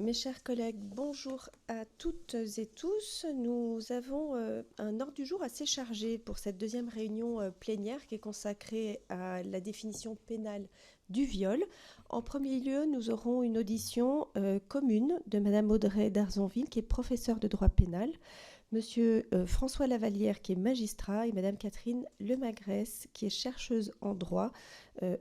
Mes chers collègues, bonjour à toutes et tous. Nous avons un ordre du jour assez chargé pour cette deuxième réunion plénière qui est consacrée à la définition pénale du viol. En premier lieu, nous aurons une audition commune de Madame Audrey Darzonville, qui est professeure de droit pénal, Monsieur François Lavallière, qui est magistrat, et Madame Catherine Lemagresse, qui est chercheuse en droit,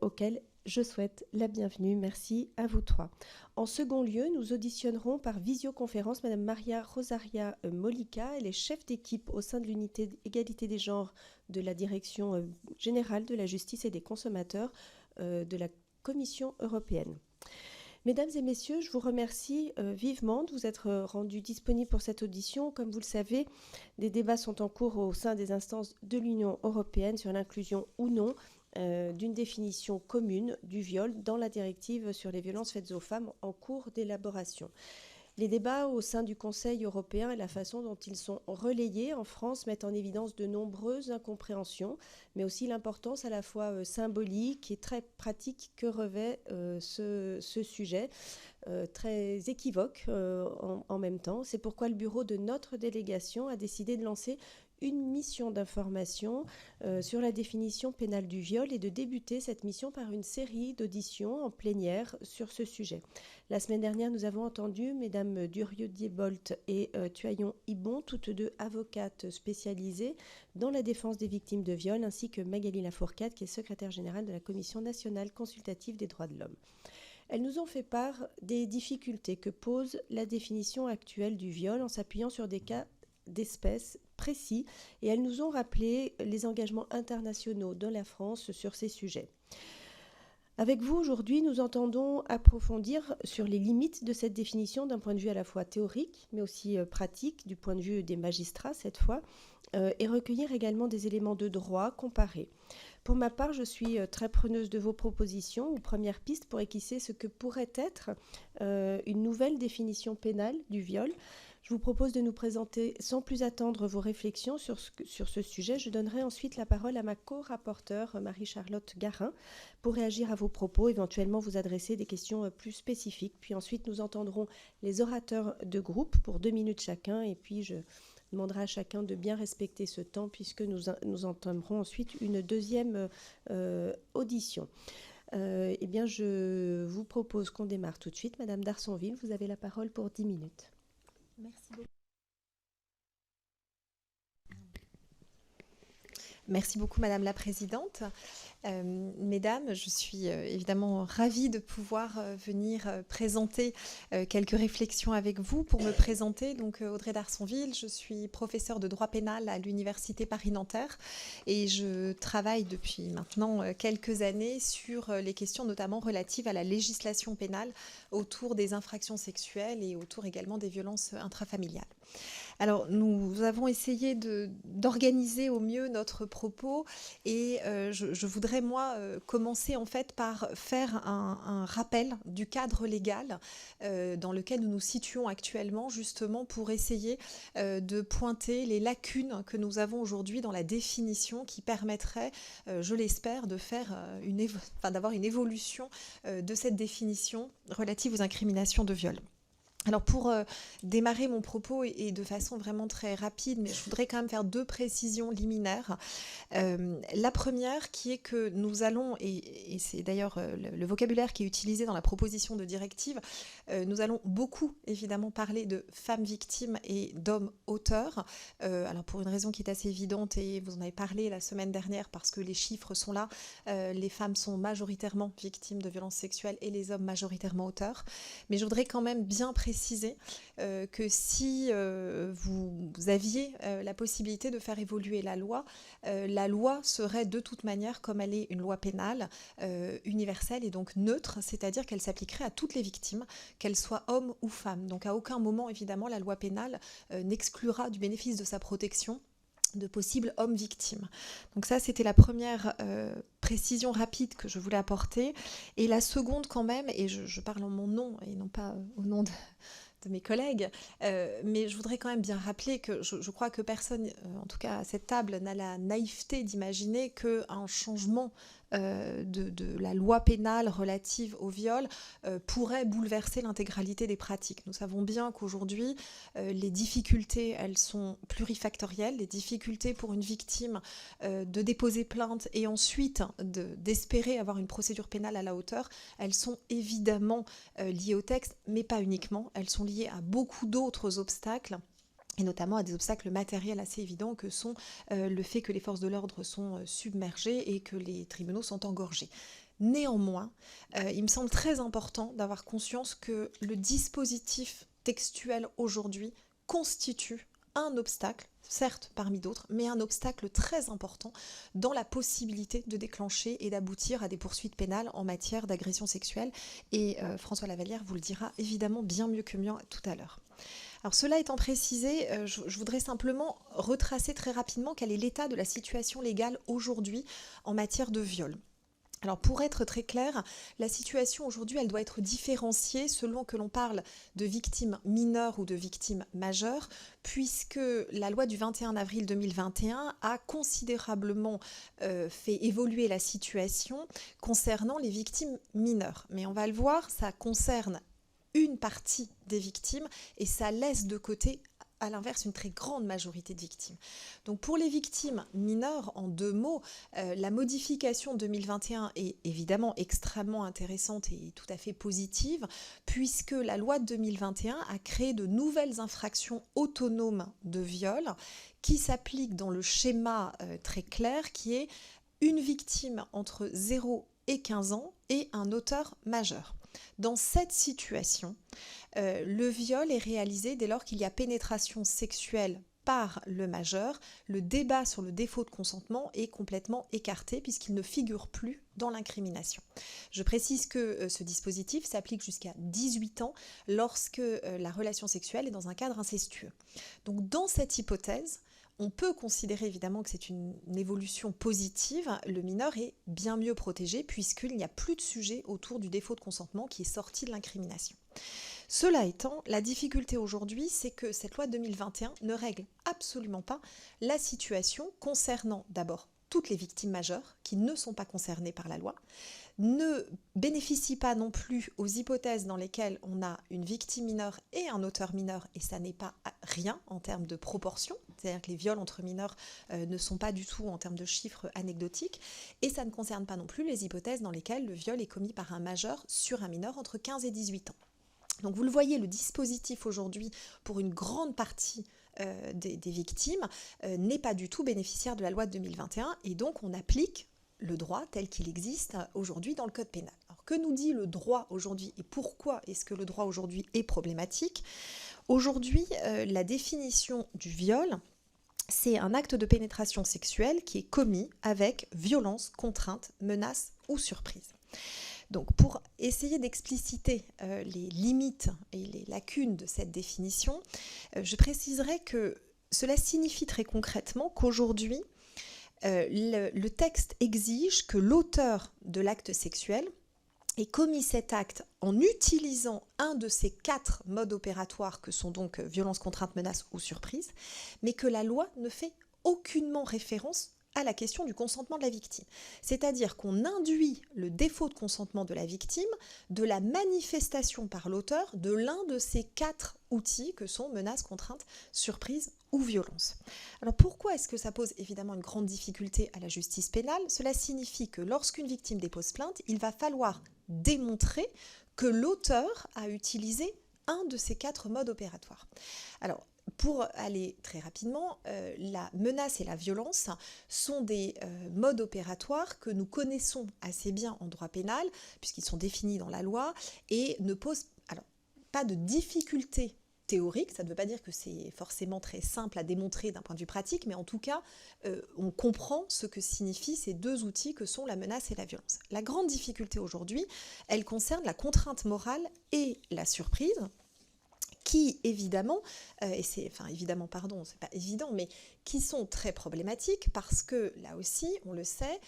auquel je souhaite la bienvenue. Merci à vous trois. En second lieu, nous auditionnerons par visioconférence Madame Maria Rosaria Mollica. Elle est chef d'équipe au sein de l'unité égalité des genres de la Direction générale de la justice et des consommateurs de la Commission européenne. Mesdames et messieurs, je vous remercie vivement de vous être rendus disponibles pour cette audition. Comme vous le savez, des débats sont en cours au sein des instances de l'Union européenne sur l'inclusion ou non d'une définition commune du viol dans la directive sur les violences faites aux femmes en cours d'élaboration. Les débats au sein du Conseil européen et la façon dont ils sont relayés en France mettent en évidence de nombreuses incompréhensions, mais aussi l'importance à la fois symbolique et très pratique que revêt ce sujet, très équivoque en même temps. C'est pourquoi le bureau de notre délégation a décidé de lancer une mission d'information sur la définition pénale du viol et de débuter cette mission par une série d'auditions en plénière sur ce sujet. La semaine dernière, nous avons entendu Mesdames Durieux-Diebolt et Tuaillon-Ibon, toutes deux avocates spécialisées dans la défense des victimes de viol, ainsi que Magali Lafourcade, qui est secrétaire générale de la Commission nationale consultative des droits de l'homme. Elles nous ont fait part des difficultés que pose la définition actuelle du viol en s'appuyant sur des cas d'espèces précis, et elles nous ont rappelé les engagements internationaux de la France sur ces sujets. Avec vous, aujourd'hui, nous entendons approfondir sur les limites de cette définition d'un point de vue à la fois théorique, mais aussi pratique, du point de vue des magistrats cette fois, et recueillir également des éléments de droit comparés. Pour ma part, je suis très preneuse de vos propositions ou premières pistes pour équisser ce que pourrait être une nouvelle définition pénale du viol. Je vous propose de nous présenter sans plus attendre vos réflexions sur ce sujet. Je donnerai ensuite la parole à ma co-rapporteure Marie-Charlotte Garin pour réagir à vos propos, éventuellement vous adresser des questions plus spécifiques. Puis ensuite, nous entendrons les orateurs de groupe pour 2 minutes chacun, et puis je demanderai à chacun de bien respecter ce temps puisque nous entamerons ensuite une deuxième audition. Eh bien, je vous propose qu'on démarre tout de suite. Madame Darzonville, vous avez la parole pour 10 minutes. Merci beaucoup. Merci beaucoup, Madame la Présidente. Mesdames, je suis évidemment ravie de pouvoir venir présenter quelques réflexions avec vous. Pour me présenter, donc Audrey Darzonville, je suis professeure de droit pénal à l'Université Paris-Nanterre et je travaille depuis maintenant quelques années sur les questions notamment relatives à la législation pénale autour des infractions sexuelles et autour également des violences intrafamiliales. Alors, nous avons essayé d'organiser au mieux notre propos et je voudrais, moi, commencer en fait par faire un rappel du cadre légal dans lequel nous nous situons actuellement, justement pour essayer de pointer les lacunes que nous avons aujourd'hui dans la définition qui permettrait, je l'espère, de faire d'avoir une évolution de cette définition relative aux incriminations de viol. Alors pour démarrer mon propos et de façon vraiment très rapide, mais je voudrais quand même faire 2 précisions liminaires. La première qui est que nous allons, et c'est d'ailleurs le vocabulaire qui est utilisé dans la proposition de directive, nous allons beaucoup évidemment parler de femmes victimes et d'hommes auteurs. Alors pour une raison qui est assez évidente, et vous en avez parlé la semaine dernière parce que les chiffres sont là, les femmes sont majoritairement victimes de violences sexuelles et les hommes majoritairement auteurs. Mais je voudrais quand même bien préciser que si vous aviez la possibilité de faire évoluer la loi serait de toute manière, comme elle est une loi pénale, universelle et donc neutre, c'est-à-dire qu'elle s'appliquerait à toutes les victimes, qu'elles soient hommes ou femmes. Donc à aucun moment, évidemment, la loi pénale n'exclura du bénéfice de sa protection de possibles hommes victimes. Donc ça, c'était la première précision rapide que je voulais apporter. Et la seconde quand même, et je parle en mon nom et non pas au nom de mes collègues, mais je voudrais quand même bien rappeler que je crois que personne, en tout cas à cette table, n'a la naïveté d'imaginer qu'un changement de la loi pénale relative au viol pourrait bouleverser l'intégralité des pratiques. Nous savons bien qu'aujourd'hui, les difficultés, elles sont plurifactorielles. Les difficultés pour une victime de déposer plainte et ensuite d'espérer avoir une procédure pénale à la hauteur, elles sont évidemment liées au texte, mais pas uniquement. Elles sont liées à beaucoup d'autres obstacles, et notamment à des obstacles matériels assez évidents que sont le fait que les forces de l'ordre sont submergées et que les tribunaux sont engorgés. Néanmoins, il me semble très important d'avoir conscience que le dispositif textuel aujourd'hui constitue un obstacle, certes parmi d'autres, mais un obstacle très important dans la possibilité de déclencher et d'aboutir à des poursuites pénales en matière d'agression sexuelle. Et François Lavallière vous le dira évidemment bien mieux que moi tout à l'heure. Alors cela étant précisé, je voudrais simplement retracer très rapidement quel est l'état de la situation légale aujourd'hui en matière de viol. Alors pour être très clair, la situation aujourd'hui, elle doit être différenciée selon que l'on parle de victimes mineures ou de victimes majeures, puisque la loi du 21 avril 2021 a considérablement fait évoluer la situation concernant les victimes mineures. Mais on va le voir, ça concerne une partie des victimes et ça laisse de côté à l'inverse une très grande majorité de victimes. Donc pour les victimes mineures, en 2 mots, la modification 2021 est évidemment extrêmement intéressante et tout à fait positive, puisque la loi de 2021 a créé de nouvelles infractions autonomes de viol qui s'appliquent dans le schéma très clair qui est une victime entre 0 et 15 ans et un auteur majeur. Dans cette situation, le viol est réalisé dès lors qu'il y a pénétration sexuelle par le majeur. Le débat sur le défaut de consentement est complètement écarté puisqu'il ne figure plus dans l'incrimination. Je précise que ce dispositif s'applique jusqu'à 18 ans lorsque la relation sexuelle est dans un cadre incestueux. Donc dans cette hypothèse, on peut considérer évidemment que c'est une évolution positive. Le mineur est bien mieux protégé puisqu'il n'y a plus de sujet autour du défaut de consentement qui est sorti de l'incrimination. Cela étant, la difficulté aujourd'hui, c'est que cette loi 2021 ne règle absolument pas la situation concernant d'abord toutes les victimes majeures qui ne sont pas concernées par la loi, ne bénéficie pas non plus aux hypothèses dans lesquelles on a une victime mineure et un auteur mineur, et ça n'est pas rien en termes de proportion, c'est-à-dire que les viols entre mineurs ne sont pas du tout en termes de chiffres anecdotiques, et ça ne concerne pas non plus les hypothèses dans lesquelles le viol est commis par un majeur sur un mineur entre 15 et 18 ans. Donc vous le voyez, le dispositif aujourd'hui, pour une grande partie des victimes, n'est pas du tout bénéficiaire de la loi de 2021, et donc on applique le droit tel qu'il existe aujourd'hui dans le Code pénal. Alors que nous dit le droit aujourd'hui et pourquoi est-ce que le droit aujourd'hui est problématique ? Aujourd'hui, la définition du viol, c'est un acte de pénétration sexuelle qui est commis avec violence, contrainte, menace ou surprise. Donc pour essayer d'expliciter les limites et les lacunes de cette définition, je préciserai que cela signifie très concrètement qu'aujourd'hui, le texte exige que l'auteur de l'acte sexuel ait commis cet acte en utilisant un de ces 4 modes opératoires que sont donc violence, contrainte, menace ou surprise, mais que la loi ne fait aucunement référence à la question du consentement de la victime. C'est-à-dire qu'on induit le défaut de consentement de la victime de la manifestation par l'auteur de l'un de ces 4 outils que sont menace, contrainte, surprise ou violence. Alors pourquoi est-ce que ça pose évidemment une grande difficulté à la justice pénale ? Cela signifie que lorsqu'une victime dépose plainte, il va falloir démontrer que l'auteur a utilisé un de ces 4 modes opératoires. Alors, pour aller très rapidement, la menace et la violence sont des modes opératoires que nous connaissons assez bien en droit pénal, puisqu'ils sont définis dans la loi, et ne posent pas de difficulté théorique. Ça ne veut pas dire que c'est forcément très simple à démontrer d'un point de vue pratique, mais en tout cas, on comprend ce que signifient ces 2 outils que sont la menace et la violence. La grande difficulté aujourd'hui, elle concerne la contrainte morale et la surprise, qui évidemment, c'est pas évident, mais qui sont très problématiques parce que là aussi, on le sait,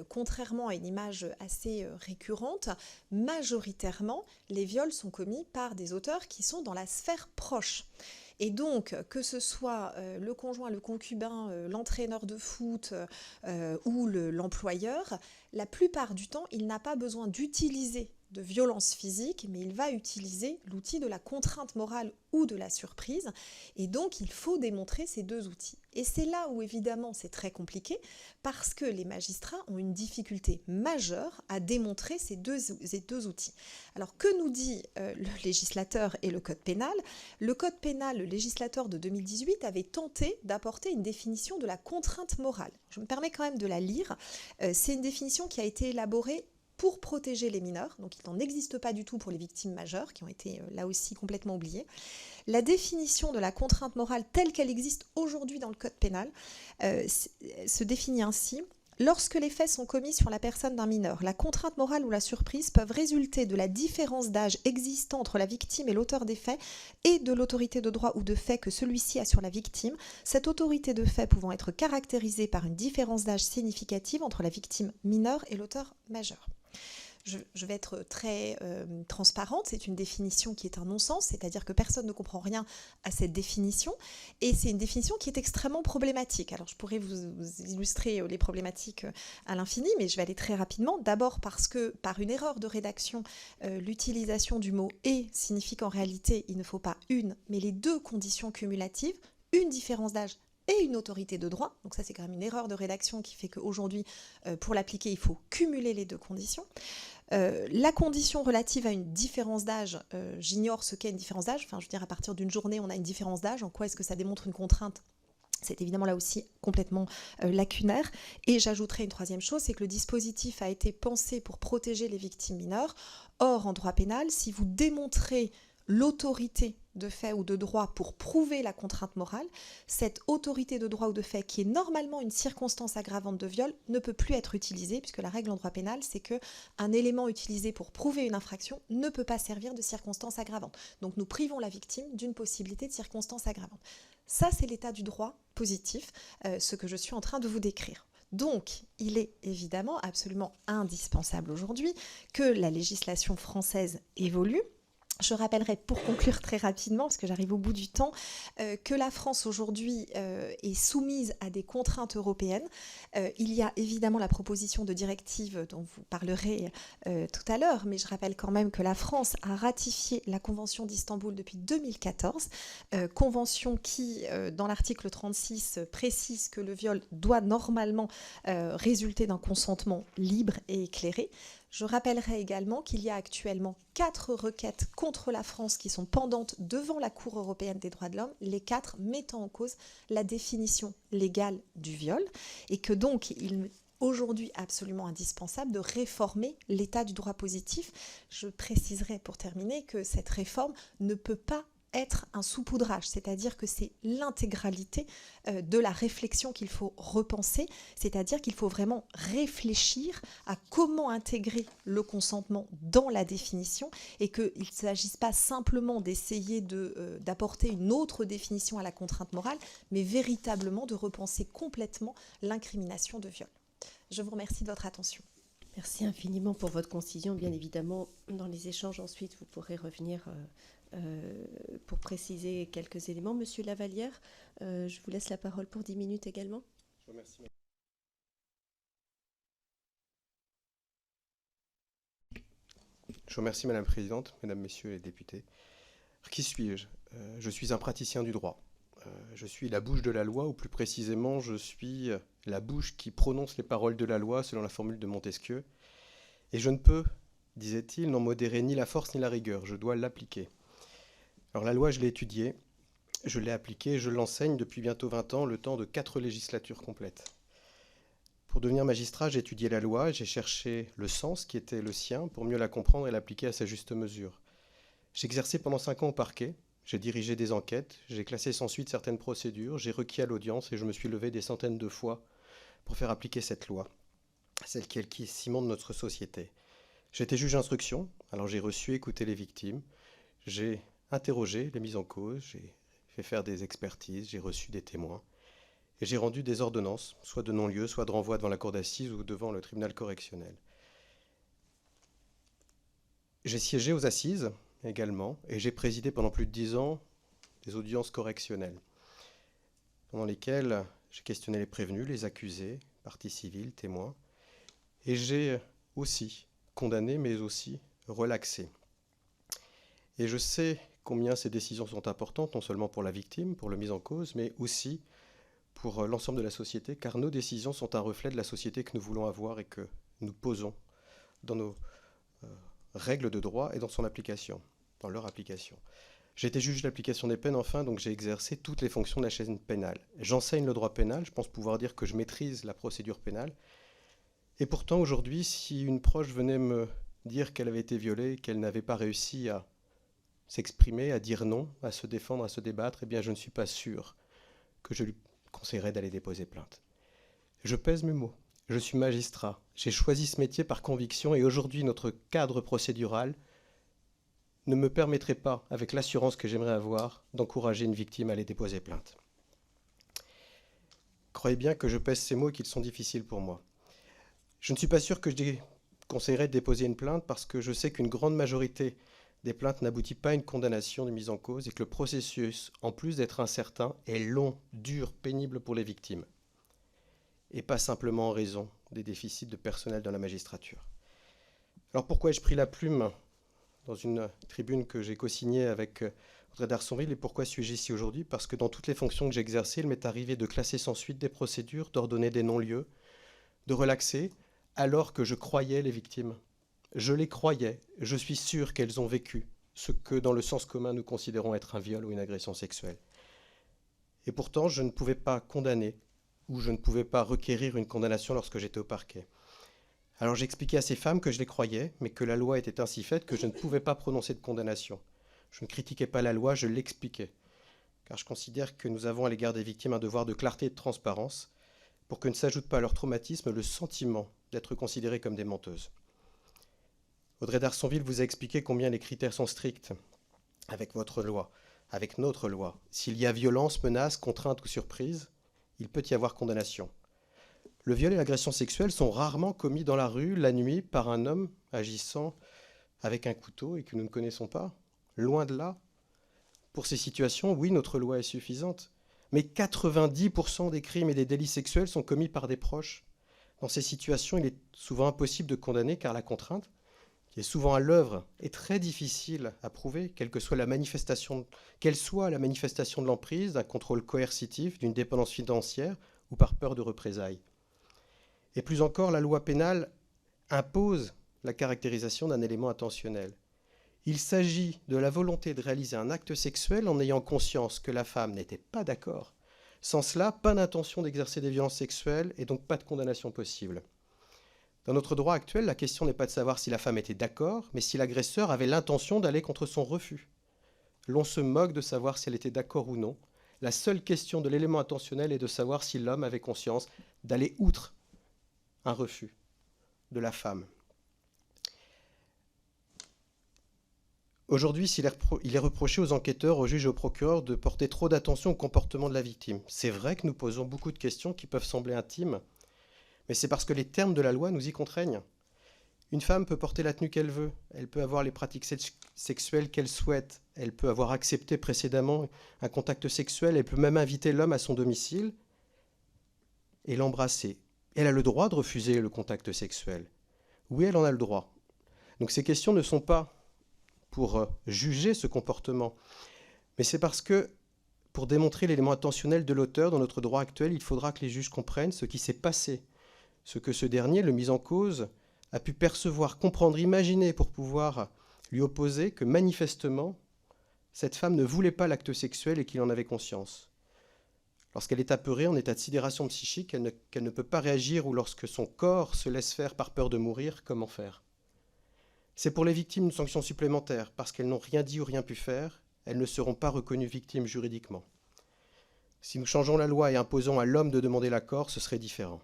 contrairement à une image assez récurrente, majoritairement, les viols sont commis par des auteurs qui sont dans la sphère proche. Et donc, que ce soit le conjoint, le concubin, l'entraîneur de foot ou l'employeur, la plupart du temps, il n'a pas besoin d'utiliser de violence physique, mais il va utiliser l'outil de la contrainte morale ou de la surprise. Et donc, il faut démontrer ces deux outils. Et c'est là où, évidemment, c'est très compliqué, parce que les magistrats ont une difficulté majeure à démontrer ces deux outils. Alors, que nous dit le législateur et le Code pénal ? Le Code pénal, le législateur de 2018, avait tenté d'apporter une définition de la contrainte morale. Je me permets quand même de la lire. C'est une définition qui a été élaborée pour protéger les mineurs, donc il n'en existe pas du tout pour les victimes majeures, qui ont été là aussi complètement oubliées. La définition de la contrainte morale telle qu'elle existe aujourd'hui dans le Code pénal se définit ainsi. Lorsque les faits sont commis sur la personne d'un mineur, la contrainte morale ou la surprise peuvent résulter de la différence d'âge existant entre la victime et l'auteur des faits et de l'autorité de droit ou de fait que celui-ci a sur la victime, cette autorité de fait pouvant être caractérisée par une différence d'âge significative entre la victime mineure et l'auteur majeur. Je vais être très transparente, c'est une définition qui est un non-sens, c'est-à-dire que personne ne comprend rien à cette définition, et c'est une définition qui est extrêmement problématique. Alors je pourrais vous illustrer les problématiques à l'infini, mais je vais aller très rapidement. D'abord parce que par une erreur de rédaction, l'utilisation du mot « et » signifie qu'en réalité, il ne faut pas une, mais les deux conditions cumulatives, une différence d'âge et une autorité de droit. Donc ça, c'est quand même une erreur de rédaction qui fait qu'aujourd'hui, pour l'appliquer, il faut cumuler les deux conditions. La condition relative à une différence d'âge, j'ignore ce qu'est une différence d'âge. Enfin, je veux dire, à partir d'une journée, on a une différence d'âge. En quoi est-ce que ça démontre une contrainte ? C'est évidemment là aussi complètement lacunaire. Et j'ajouterai une troisième chose, c'est que le dispositif a été pensé pour protéger les victimes mineures. Or, en droit pénal, si vous démontrez l'autorité de fait ou de droit pour prouver la contrainte morale, cette autorité de droit ou de fait qui est normalement une circonstance aggravante de viol ne peut plus être utilisée, puisque la règle en droit pénal, c'est qu'un élément utilisé pour prouver une infraction ne peut pas servir de circonstance aggravante. Donc nous privons la victime d'une possibilité de circonstance aggravante. Ça, c'est l'état du droit positif, ce que je suis en train de vous décrire. Donc, il est évidemment absolument indispensable aujourd'hui que la législation française évolue. Je rappellerai pour conclure très rapidement, parce que j'arrive au bout du temps, que la France aujourd'hui est soumise à des contraintes européennes. Il y a évidemment la proposition de directive dont vous parlerez tout à l'heure, mais je rappelle quand même que la France a ratifié la Convention d'Istanbul depuis 2014, convention qui, dans l'article 36, précise que le viol doit normalement résulter d'un consentement libre et éclairé. Je rappellerai également qu'il y a actuellement 4 requêtes contre la France qui sont pendantes devant la Cour européenne des droits de l'homme, les 4 mettant en cause la définition légale du viol, et que donc il est aujourd'hui absolument indispensable de réformer l'état du droit positif. Je préciserai pour terminer que cette réforme ne peut pas être un saupoudrage, c'est-à-dire que c'est l'intégralité de la réflexion qu'il faut repenser, c'est-à-dire qu'il faut vraiment réfléchir à comment intégrer le consentement dans la définition et qu'il ne s'agisse pas simplement d'essayer d'apporter une autre définition à la contrainte morale, mais véritablement de repenser complètement l'incrimination de viol. Je vous remercie de votre attention. Merci infiniment pour votre concision. Bien évidemment, dans les échanges ensuite, vous pourrez revenir pour préciser quelques éléments. Monsieur Lavallière, je vous laisse la parole pour 10 minutes également. Je vous remercie. Je vous remercie, Madame la Présidente, Mesdames, Messieurs les députés. Qui suis-je ? Je suis un praticien du droit. Je suis la bouche de la loi, ou plus précisément, je suis la bouche qui prononce les paroles de la loi selon la formule de Montesquieu. Et je ne peux, disait-il, n'en modérer ni la force ni la rigueur. Je dois l'appliquer. Alors la loi, je l'ai étudiée, je l'ai appliquée, je l'enseigne depuis bientôt 20 ans, le temps de 4 législatures complètes. Pour devenir magistrat, j'ai étudié la loi, j'ai cherché le sens qui était le sien pour mieux la comprendre et l'appliquer à sa juste mesure. J'ai exercé pendant 5 ans au parquet, j'ai dirigé des enquêtes, j'ai classé sans suite certaines procédures, j'ai requis à l'audience et je me suis levé des centaines de fois pour faire appliquer cette loi, celle qui est le ciment de notre société. J'étais juge d'instruction, alors j'ai reçu et écouté les victimes, j'ai interrogé les mises en cause, j'ai fait faire des expertises, j'ai reçu des témoins et j'ai rendu des ordonnances, soit de non-lieu, soit de renvoi devant la cour d'assises ou devant le tribunal correctionnel. J'ai siégé aux assises également et j'ai présidé pendant plus de 10 ans des audiences correctionnelles, pendant lesquelles j'ai questionné les prévenus, les accusés, parties civiles, témoins, et j'ai aussi condamné, mais aussi relaxé. Et je sais combien ces décisions sont importantes, non seulement pour la victime, pour le mis en cause, mais aussi pour l'ensemble de la société, car nos décisions sont un reflet de la société que nous voulons avoir et que nous posons dans nos règles de droit et dans son application, dans leur application. J'ai été juge d'application des peines, enfin, donc j'ai exercé toutes les fonctions de la chaîne pénale. J'enseigne le droit pénal, je pense pouvoir dire que je maîtrise la procédure pénale. Et pourtant, aujourd'hui, si une proche venait me dire qu'elle avait été violée, qu'elle n'avait pas réussi à s'exprimer, à dire non, à se défendre, à se débattre, eh bien, je ne suis pas sûr que je lui conseillerais d'aller déposer plainte. Je pèse mes mots. Je suis magistrat. J'ai choisi ce métier par conviction et aujourd'hui, notre cadre procédural ne me permettrait pas, avec l'assurance que j'aimerais avoir, d'encourager une victime à aller déposer plainte. Croyez bien que je pèse ces mots et qu'ils sont difficiles pour moi. Je ne suis pas sûr que je conseillerais de déposer une plainte parce que je sais qu'une grande majorité des plaintes n'aboutit pas à une condamnation de mise en cause et que le processus, en plus d'être incertain, est long, dur, pénible pour les victimes. Et pas simplement en raison des déficits de personnel dans la magistrature. Alors pourquoi ai-je pris la plume dans une tribune que j'ai co-signée avec Audrey d'Arsonville et pourquoi suis-je ici aujourd'hui? Parce que dans toutes les fonctions que j'ai exercées, il m'est arrivé de classer sans suite des procédures, d'ordonner des non-lieux, de relaxer, alors que je croyais les victimes. Je les croyais, je suis sûr qu'elles ont vécu ce que dans le sens commun nous considérons être un viol ou une agression sexuelle. Et pourtant, je ne pouvais pas condamner ou je ne pouvais pas requérir une condamnation lorsque j'étais au parquet. Alors j'expliquais à ces femmes que je les croyais, mais que la loi était ainsi faite que je ne pouvais pas prononcer de condamnation. Je ne critiquais pas la loi, je l'expliquais. Car je considère que nous avons à l'égard des victimes un devoir de clarté et de transparence pour que ne s'ajoute pas à leur traumatisme le sentiment d'être considérées comme des menteuses. Audrey d'Arsonville vous a expliqué combien les critères sont stricts avec votre loi, avec notre loi. S'il y a violence, menace, contrainte ou surprise, il peut y avoir condamnation. Le viol et l'agression sexuelle sont rarement commis dans la rue, la nuit, par un homme agissant avec un couteau et que nous ne connaissons pas. Loin de là. Pour ces situations, oui, notre loi est suffisante. Mais 90% des crimes et des délits sexuels sont commis par des proches. Dans ces situations, il est souvent impossible de condamner car la contrainte, qui est souvent à l'œuvre, est très difficile à prouver, quelle soit la manifestation de l'emprise, d'un contrôle coercitif, d'une dépendance financière ou par peur de représailles. Et plus encore, la loi pénale impose la caractérisation d'un élément intentionnel. Il s'agit de la volonté de réaliser un acte sexuel en ayant conscience que la femme n'était pas d'accord. Sans cela, pas d'intention d'exercer des violences sexuelles et donc pas de condamnation possible. Dans notre droit actuel, la question n'est pas de savoir si la femme était d'accord, mais si l'agresseur avait l'intention d'aller contre son refus. L'on se moque de savoir si elle était d'accord ou non. La seule question de l'élément intentionnel est de savoir si l'homme avait conscience d'aller outre un refus de la femme. Aujourd'hui, il est reproché aux enquêteurs, aux juges et aux procureurs de porter trop d'attention au comportement de la victime. C'est vrai que nous posons beaucoup de questions qui peuvent sembler intimes, mais c'est parce que les termes de la loi nous y contraignent. Une femme peut porter la tenue qu'elle veut, elle peut avoir les pratiques sexuelles qu'elle souhaite, elle peut avoir accepté précédemment un contact sexuel, elle peut même inviter l'homme à son domicile et l'embrasser. Elle a le droit de refuser le contact sexuel. Oui, elle en a le droit. Donc ces questions ne sont pas pour juger ce comportement, mais c'est parce que, pour démontrer l'élément intentionnel de l'auteur dans notre droit actuel, il faudra que les juges comprennent ce qui s'est passé, ce que ce dernier, le mis en cause, a pu percevoir, comprendre, imaginer pour pouvoir lui opposer que manifestement, cette femme ne voulait pas l'acte sexuel et qu'il en avait conscience. Lorsqu'elle est apeurée, en état de sidération psychique, qu'elle ne peut pas réagir ou lorsque son corps se laisse faire par peur de mourir, comment faire? C'est pour les victimes une sanction supplémentaire, parce qu'elles n'ont rien dit ou rien pu faire, elles ne seront pas reconnues victimes juridiquement. Si nous changeons la loi et imposons à l'homme de demander l'accord, ce serait différent.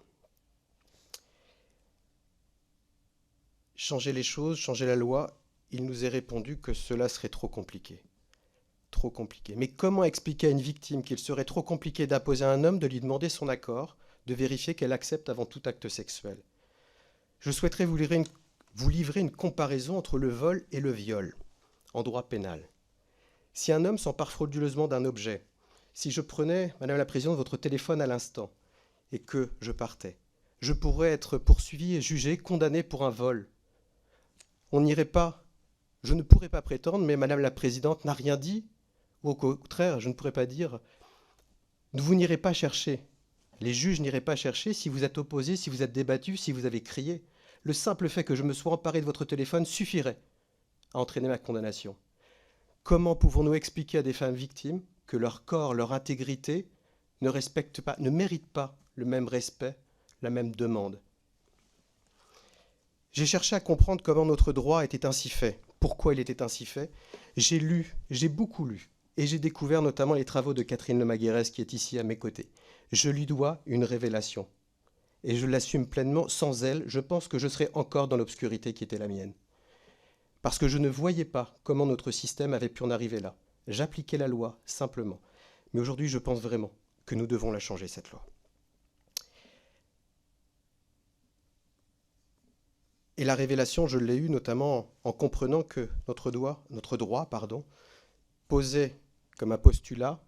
Changer les choses, changer la loi, il nous est répondu que cela serait trop compliqué. Trop compliqué. Mais comment expliquer à une victime qu'il serait trop compliqué d'imposer à un homme de lui demander son accord, de vérifier qu'elle accepte avant tout acte sexuel? Je souhaiterais vous livrer une comparaison entre le vol et le viol, en droit pénal. Si un homme s'empare frauduleusement d'un objet, si je prenais, Madame la Présidente, votre téléphone à l'instant et que je partais, je pourrais être poursuivi et jugé, condamné pour un vol. On n'irait pas, je ne pourrais pas prétendre, mais Madame la Présidente n'a rien dit, ou au contraire, je ne pourrais pas dire, vous n'irez pas chercher. Les juges n'iraient pas chercher si vous êtes opposé, si vous êtes débattu, si vous avez crié. Le simple fait que je me sois emparé de votre téléphone suffirait à entraîner ma condamnation. Comment pouvons-nous expliquer à des femmes victimes que leur corps, leur intégrité ne méritent pas le même respect, la même demande? J'ai cherché à comprendre comment notre droit était ainsi fait, pourquoi il était ainsi fait. J'ai lu, j'ai beaucoup lu, et j'ai découvert notamment les travaux de Catherine Lemaguérès qui est ici à mes côtés. Je lui dois une révélation, et je l'assume pleinement. Sans elle, je pense que je serais encore dans l'obscurité qui était la mienne. Parce que je ne voyais pas comment notre système avait pu en arriver là. J'appliquais la loi, simplement. Mais aujourd'hui, je pense vraiment que nous devons la changer, cette loi. Et la révélation, je l'ai eue notamment en comprenant que notre droit, posait comme un postulat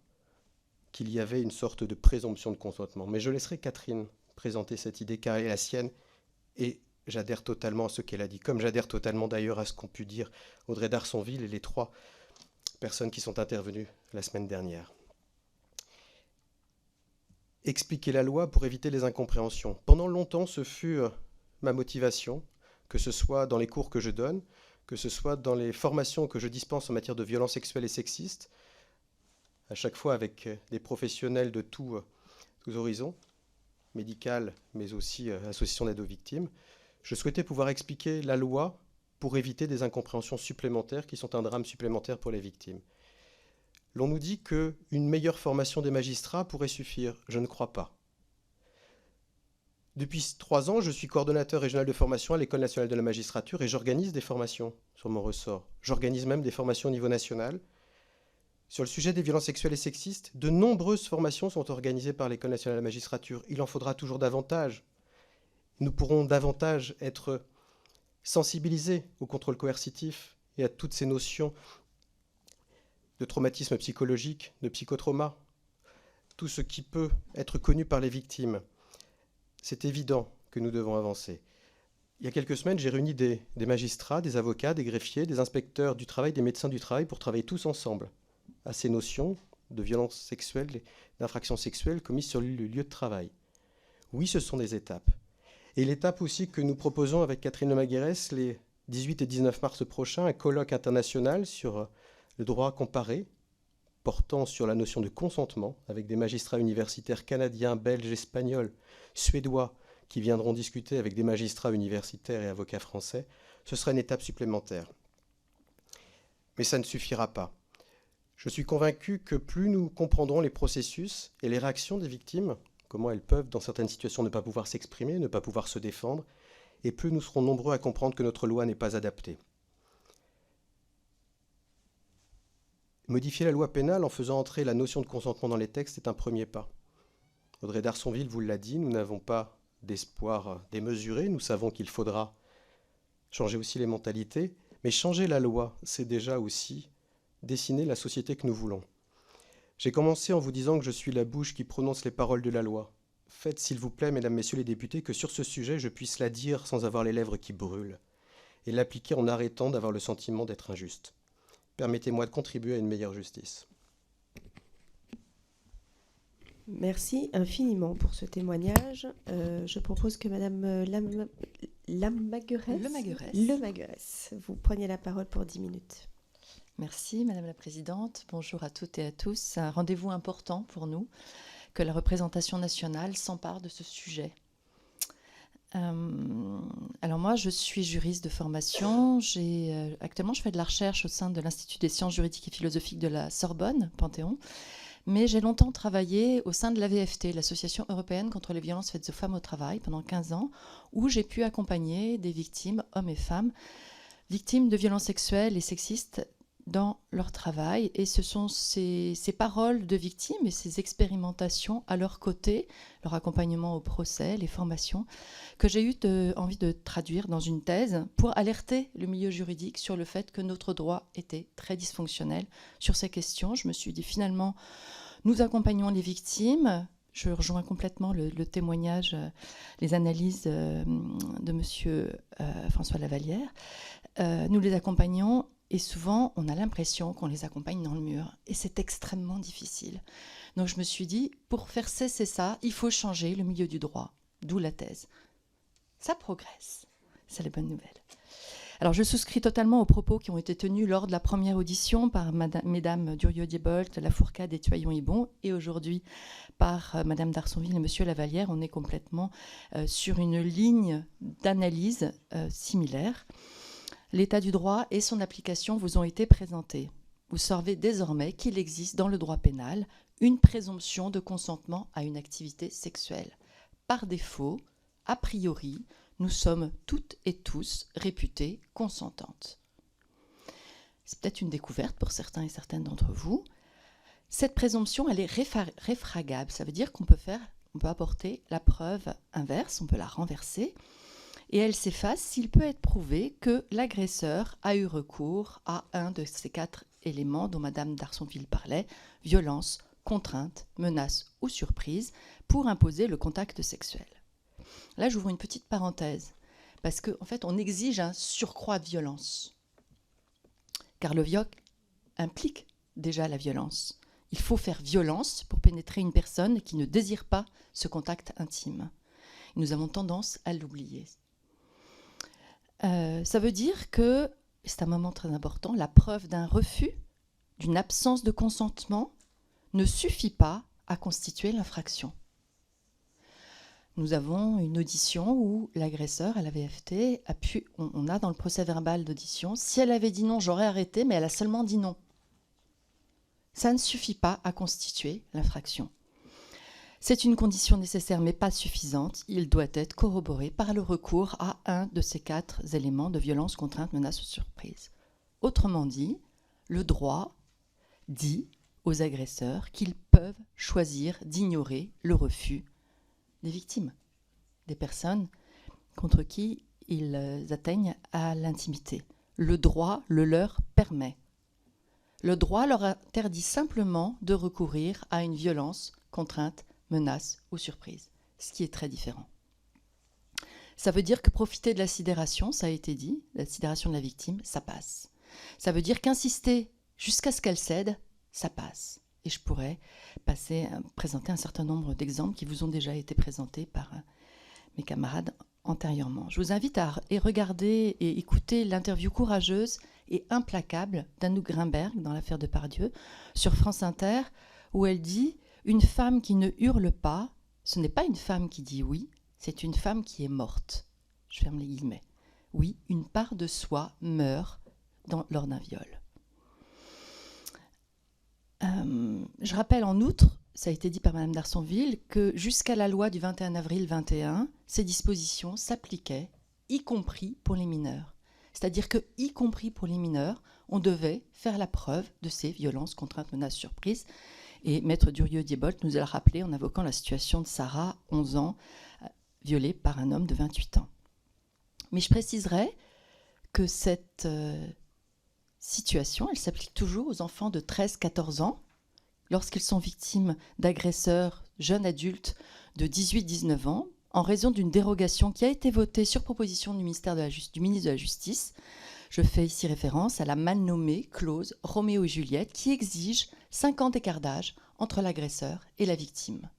qu'il y avait une sorte de présomption de consentement. Mais je laisserai Catherine présenter cette idée car elle est la sienne et j'adhère totalement à ce qu'elle a dit, comme j'adhère totalement d'ailleurs à ce qu'ont pu dire Audrey d'Arsonville et les 3 personnes qui sont intervenues la semaine dernière. Expliquer la loi pour éviter les incompréhensions. Pendant longtemps, ce fut ma motivation, que ce soit dans les cours que je donne, que ce soit dans les formations que je dispense en matière de violences sexuelles et sexistes, à chaque fois avec des professionnels de tous horizons, médicales, mais aussi associations d'aide aux victimes. Je souhaitais pouvoir expliquer la loi pour éviter des incompréhensions supplémentaires qui sont un drame supplémentaire pour les victimes. L'on nous dit qu'une meilleure formation des magistrats pourrait suffire. Je ne crois pas. Depuis 3 ans, je suis coordonnateur régional de formation à l'École nationale de la magistrature et j'organise des formations sur mon ressort. J'organise même des formations au niveau national. Sur le sujet des violences sexuelles et sexistes, de nombreuses formations sont organisées par l'École nationale de la magistrature. Il en faudra toujours davantage. Nous pourrons davantage être sensibilisés au contrôle coercitif et à toutes ces notions de traumatisme psychologique, de psychotrauma, tout ce qui peut être connu par les victimes. C'est évident que nous devons avancer. Il y a quelques semaines, j'ai réuni des magistrats, des avocats, des greffiers, des inspecteurs du travail, des médecins du travail pour travailler tous ensemble à ces notions de violences sexuelles et d'infractions sexuelles commises sur le lieu de travail. Oui, ce sont des étapes. Et l'étape aussi que nous proposons avec Catherine Lemaguérès les 18 et 19 mars prochains, un colloque international sur le droit comparé, portant sur la notion de consentement, avec des magistrats universitaires canadiens, belges, espagnols, suédois, qui viendront discuter avec des magistrats universitaires et avocats français, ce sera une étape supplémentaire. Mais ça ne suffira pas. Je suis convaincu que plus nous comprendrons les processus et les réactions des victimes, comment elles peuvent, dans certaines situations, ne pas pouvoir s'exprimer, ne pas pouvoir se défendre, et plus nous serons nombreux à comprendre que notre loi n'est pas adaptée. Modifier la loi pénale en faisant entrer la notion de consentement dans les textes est un premier pas. Audrey d'Arsonville vous l'a dit, nous n'avons pas d'espoir démesuré, nous savons qu'il faudra changer aussi les mentalités, mais changer la loi, c'est déjà aussi dessiner la société que nous voulons. J'ai commencé en vous disant que je suis la bouche qui prononce les paroles de la loi. Faites, s'il vous plaît, mesdames, messieurs les députés, que sur ce sujet, je puisse la dire sans avoir les lèvres qui brûlent, et l'appliquer en arrêtant d'avoir le sentiment d'être injuste. Permettez-moi de contribuer à une meilleure justice. Merci infiniment pour ce témoignage. Je propose que Madame Lemaguérès, vous preniez la parole pour 10 minutes. Merci Madame la Présidente. Bonjour à toutes et à tous. C'est un rendez-vous important pour nous que la représentation nationale s'empare de ce sujet. Alors moi, je suis juriste de formation. Actuellement, je fais de la recherche au sein de l'Institut des sciences juridiques et philosophiques de la Sorbonne, Panthéon. Mais j'ai longtemps travaillé au sein de l'AVFT, l'Association européenne contre les violences faites aux femmes au travail, pendant 15 ans, où j'ai pu accompagner des victimes, hommes et femmes, victimes de violences sexuelles et sexistes dans leur travail et ce sont ces paroles de victimes et ces expérimentations à leur côté, leur accompagnement au procès, les formations, que j'ai eu envie de traduire dans une thèse pour alerter le milieu juridique sur le fait que notre droit était très dysfonctionnel sur ces questions. Je me suis dit finalement, nous accompagnons les victimes. Je rejoins complètement le témoignage, les analyses de monsieur François Lavallière. Nous les accompagnons et souvent on a l'impression qu'on les accompagne dans le mur et c'est extrêmement difficile. Donc je me suis dit, pour faire cesser ça, il faut changer le milieu du droit, d'où la thèse. Ça progresse, c'est la bonne nouvelle. Alors je souscris totalement aux propos qui ont été tenus lors de la première audition par mesdames Durieux-Diebolt, Lafourcade et Tuaillon-Ibon et aujourd'hui par madame Darsonville et monsieur Lavallière. On est complètement sur une ligne d'analyse similaire. L'état du droit et son application vous ont été présentés. Vous savez désormais qu'il existe dans le droit pénal une présomption de consentement à une activité sexuelle. Par défaut, a priori, nous sommes toutes et tous réputées consentantes. C'est peut-être une découverte pour certains et certaines d'entre vous. Cette présomption, elle est réfragable. Ça veut dire qu'on peut apporter la preuve inverse, on peut la renverser, et elle s'efface s'il peut être prouvé que l'agresseur a eu recours à un de ces 4 éléments dont madame Darsonville parlait, violence, contrainte, menace ou surprise, pour imposer le contact sexuel. Là, j'ouvre une petite parenthèse, parce qu'en fait, on exige un surcroît de violence. Car le viol implique déjà la violence. Il faut faire violence pour pénétrer une personne qui ne désire pas ce contact intime. Nous avons tendance à l'oublier. Ça veut dire que, c'est un moment très important, la preuve d'un refus, d'une absence de consentement, ne suffit pas à constituer l'infraction. Nous avons une audition où l'agresseur à la VFT on a dans le procès verbal d'audition, si elle avait dit non, j'aurais arrêté, mais elle a seulement dit non. Ça ne suffit pas à constituer l'infraction. C'est une condition nécessaire mais pas suffisante. Il doit être corroboré par le recours à un de ces 4 éléments de violence, contrainte, menace ou surprise. Autrement dit, le droit dit aux agresseurs qu'ils peuvent choisir d'ignorer le refus des victimes, des personnes contre qui ils atteignent à l'intimité. Le droit le leur permet. Le droit leur interdit simplement de recourir à une violence, contrainte, menace ou surprise, ce qui est très différent. Ça veut dire que profiter de la sidération, ça a été dit, la sidération de la victime, ça passe. Ça veut dire qu'insister jusqu'à ce qu'elle cède, ça passe. Et je pourrais présenter un certain nombre d'exemples qui vous ont déjà été présentés par mes camarades antérieurement. Je vous invite à regarder et écouter l'interview courageuse et implacable d'Anouk Grimberg dans l'affaire Depardieu sur France Inter, où elle dit « Une femme qui ne hurle pas, ce n'est pas une femme qui dit oui, c'est une femme qui est morte. » Je ferme les guillemets. Oui, une part de soi meurt lors d'un viol. Je rappelle en outre, ça a été dit par Madame Darsonville, que jusqu'à la loi du 21 avril 21, ces dispositions s'appliquaient, y compris pour les mineurs. C'est-à-dire que, y compris pour les mineurs, on devait faire la preuve de ces violences, contraintes, menaces, surprises. Et Maître Durieux-Diebolt nous a rappelé en invoquant la situation de Sarah, 11 ans, violée par un homme de 28 ans. Mais je préciserai que cette situation, elle s'applique toujours aux enfants de 13-14 ans, lorsqu'ils sont victimes d'agresseurs jeunes adultes de 18-19 ans, en raison d'une dérogation qui a été votée sur proposition du ministre de la Justice. Je fais ici référence à la mal nommée clause Roméo et Juliette qui exige 5 ans d'écart d'âge entre l'agresseur et la victime.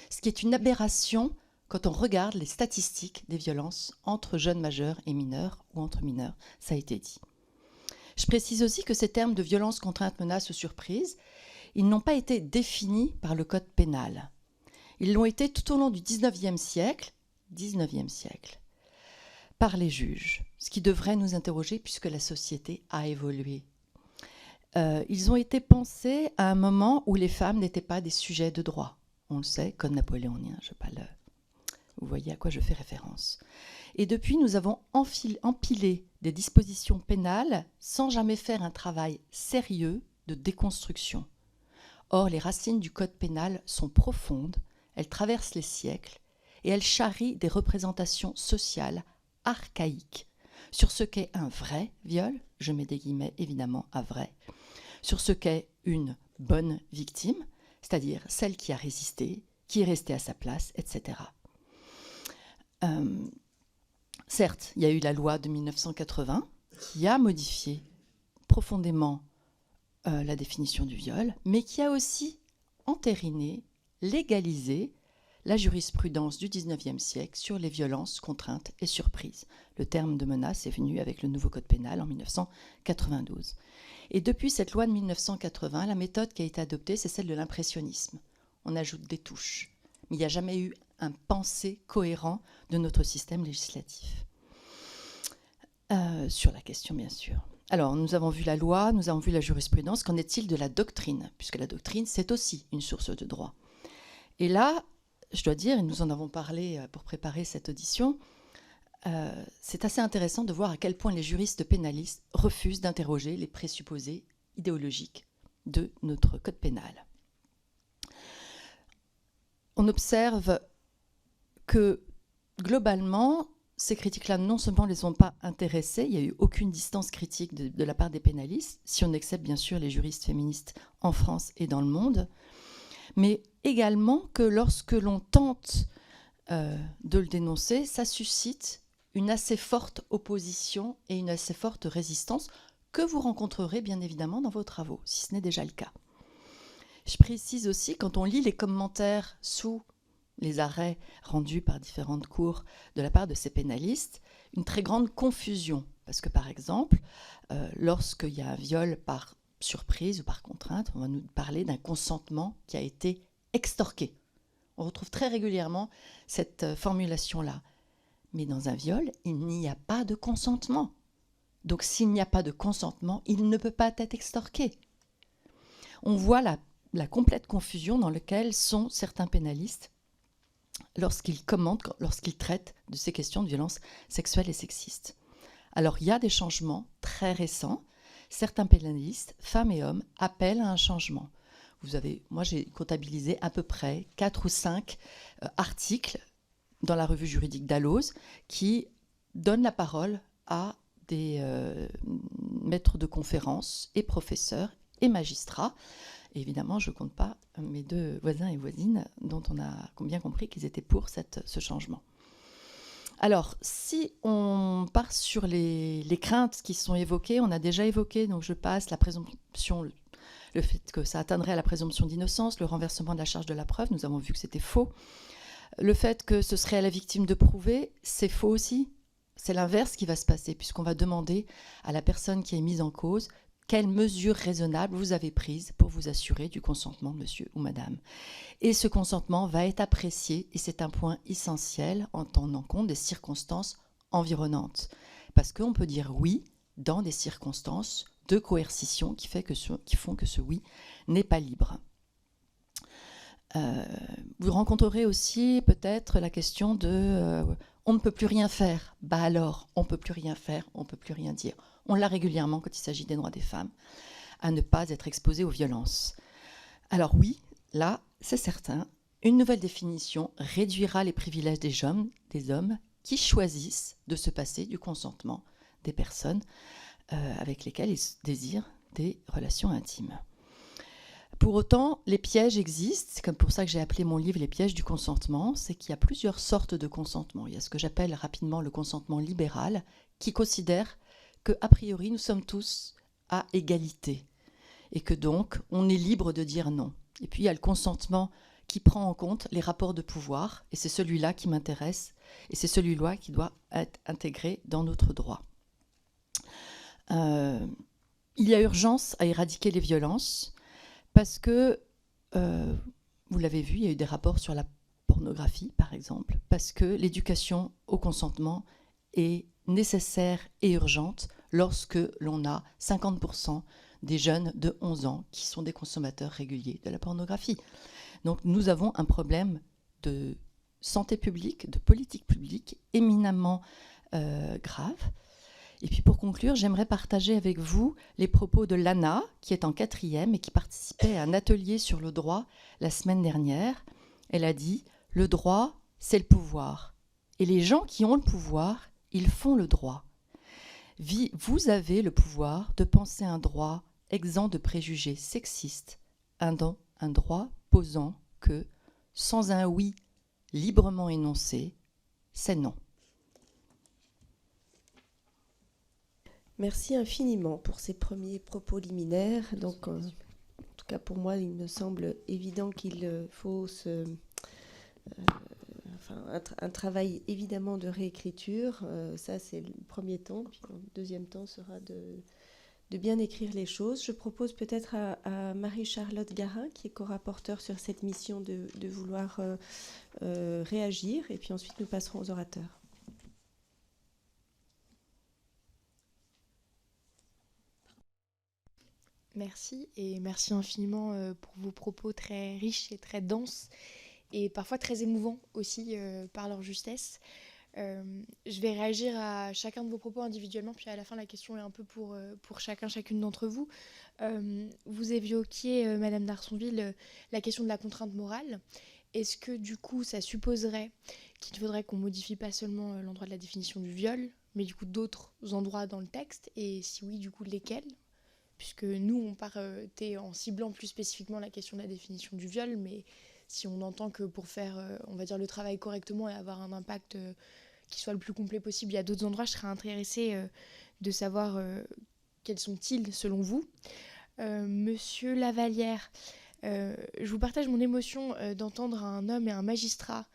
Ce qui est une aberration quand on regarde les statistiques des violences entre jeunes majeurs et mineurs ou entre mineurs, ça a été dit. Je précise aussi que ces termes de violence, contrainte, menace ou surprise, ils n'ont pas été définis par le code pénal. Ils l'ont été tout au long du XIXe siècle, par les juges, ce qui devrait nous interroger puisque la société a évolué. Ils ont été pensés à un moment où les femmes n'étaient pas des sujets de droit. On le sait, code napoléonien, je ne vais pas Vous voyez à quoi je fais référence. Et depuis, nous avons empilé des dispositions pénales sans jamais faire un travail sérieux de déconstruction. Or, les racines du code pénal sont profondes, elles traversent les siècles et elles charrient des représentations sociales archaïques sur ce qu'est un vrai viol, je mets des guillemets évidemment à vrai, sur ce qu'est une bonne victime, c'est-à-dire celle qui a résisté, qui est restée à sa place, etc. Certes, il y a eu la loi de 1980 qui a modifié profondément la définition du viol, mais qui a aussi entériné, légalisé la jurisprudence du XIXe siècle sur les violences, contraintes et surprises. Le terme de menace est venu avec le nouveau code pénal en 1992. Et depuis cette loi de 1980, la méthode qui a été adoptée, c'est celle de l'impressionnisme. On ajoute des touches. Mais il n'y a jamais eu un pensée cohérent de notre système législatif. Sur la question, bien sûr. Alors, nous avons vu la loi, nous avons vu la jurisprudence. Qu'en est-il de la doctrine? Puisque la doctrine, c'est aussi une source de droit. Et là, je dois dire, et nous en avons parlé pour préparer cette audition, c'est assez intéressant de voir à quel point les juristes pénalistes refusent d'interroger les présupposés idéologiques de notre code pénal. On observe que, globalement, ces critiques-là, non seulement ne les ont pas intéressées, il n'y a eu aucune distance critique de la part des pénalistes, si on accepte bien sûr les juristes féministes en France et dans le monde, mais également que lorsque l'on tente de le dénoncer, ça suscite une assez forte opposition et une assez forte résistance que vous rencontrerez bien évidemment dans vos travaux, si ce n'est déjà le cas. Je précise aussi, quand on lit les commentaires sous les arrêts rendus par différentes cours de la part de ces pénalistes, une très grande confusion. Parce que, par exemple, lorsqu'il y a un viol par surprise ou par contrainte, on va nous parler d'un consentement qui a été extorqué. On retrouve très régulièrement cette formulation-là. Mais dans un viol, il n'y a pas de consentement. Donc, s'il n'y a pas de consentement, il ne peut pas être extorqué. On voit la complète confusion dans laquelle sont certains pénalistes lorsqu'ils commentent, lorsqu'ils traitent de ces questions de violences sexuelles et sexistes. Alors, il y a des changements très récents. Certains pénalistes, femmes et hommes, appellent à un changement. Moi, j'ai comptabilisé à peu près 4 ou 5 articles dans la revue juridique Dalloz qui donnent la parole à des maîtres de conférences et professeurs et magistrats. Et évidemment, je ne compte pas mes 2 voisins et voisines dont on a bien compris qu'ils étaient pour ce changement. Alors, si on part sur les craintes qui sont évoquées, on a déjà évoqué, donc je passe la présomption, le fait que ça atteindrait à la présomption d'innocence, le renversement de la charge de la preuve, nous avons vu que c'était faux. Le fait que ce serait à la victime de prouver, c'est faux aussi. C'est l'inverse qui va se passer, puisqu'on va demander à la personne qui est mise en cause quelles mesures raisonnables vous avez prises pour vous assurer du consentement de monsieur ou madame. Et ce consentement va être apprécié, et c'est un point essentiel en tenant compte des circonstances environnantes. Parce qu'on peut dire oui dans des circonstances de coercition qui font que ce oui n'est pas libre. Vous rencontrerez aussi peut-être la question de on ne peut plus rien faire. Bah alors, on ne peut plus rien faire, on ne peut plus rien dire. On l'a régulièrement quand il s'agit des droits des femmes, à ne pas être exposées aux violences. Alors oui, là, c'est certain, une nouvelle définition réduira les privilèges des hommes qui choisissent de se passer du consentement des personnes avec lesquelles ils désirent des relations intimes. Pour autant, les pièges existent, c'est comme pour ça que j'ai appelé mon livre « Les pièges du consentement », c'est qu'il y a plusieurs sortes de consentement. Il y a ce que j'appelle rapidement le consentement libéral, qui considère qu'a priori, nous sommes tous à égalité, et que donc, on est libre de dire non. Et puis, il y a le consentement qui prend en compte les rapports de pouvoir, et c'est celui-là qui m'intéresse, et c'est celui-là qui doit être intégré dans notre droit. Il y a urgence à éradiquer les violences, parce que, vous l'avez vu, il y a eu des rapports sur la pornographie, par exemple, parce que l'éducation au consentement est nécessaire et urgente lorsque l'on a 50% des jeunes de 11 ans qui sont des consommateurs réguliers de la pornographie. Donc nous avons un problème santé publique, de politique publique éminemment grave. Et puis pour conclure, j'aimerais partager avec vous les propos de Lana, qui est en 4e et qui participait à un atelier sur le droit la semaine dernière. Elle a dit « Le droit, c'est le pouvoir. Et les gens qui ont le pouvoir, ils font le droit. Vous avez le pouvoir de penser un droit exempt de préjugés sexistes, un droit posant que, sans un oui librement énoncé, c'est non. » Merci infiniment pour ces premiers propos liminaires. Donc, en tout cas, pour moi, il me semble évident qu'il faut un travail évidemment de réécriture. Ça, c'est le premier temps. Puis le deuxième temps sera de bien écrire les choses. Je propose peut-être à Marie-Charlotte Garin, qui est co-rapporteure sur cette mission, de vouloir réagir. Et puis ensuite, nous passerons aux orateurs. Merci, et merci infiniment pour vos propos très riches et très denses, et parfois très émouvants aussi par leur justesse. Je vais réagir à chacun de vos propos individuellement, puis à la fin la question est un peu pour chacune d'entre vous. Vous évoquiez, Madame d'Arsonville, la question de la contrainte morale. Est-ce que du coup ça supposerait qu'il faudrait qu'on modifie pas seulement l'endroit de la définition du viol, mais du coup d'autres endroits dans le texte, et si oui, du coup lesquels ? Puisque nous, on partait en ciblant plus spécifiquement la question de la définition du viol, mais si on entend que pour faire, on va dire, le travail correctement et avoir un impact qui soit le plus complet possible, il y a d'autres endroits, je serais intéressée de savoir quels sont-ils selon vous. Monsieur Lavallière, je vous partage mon émotion d'entendre un homme et un magistrat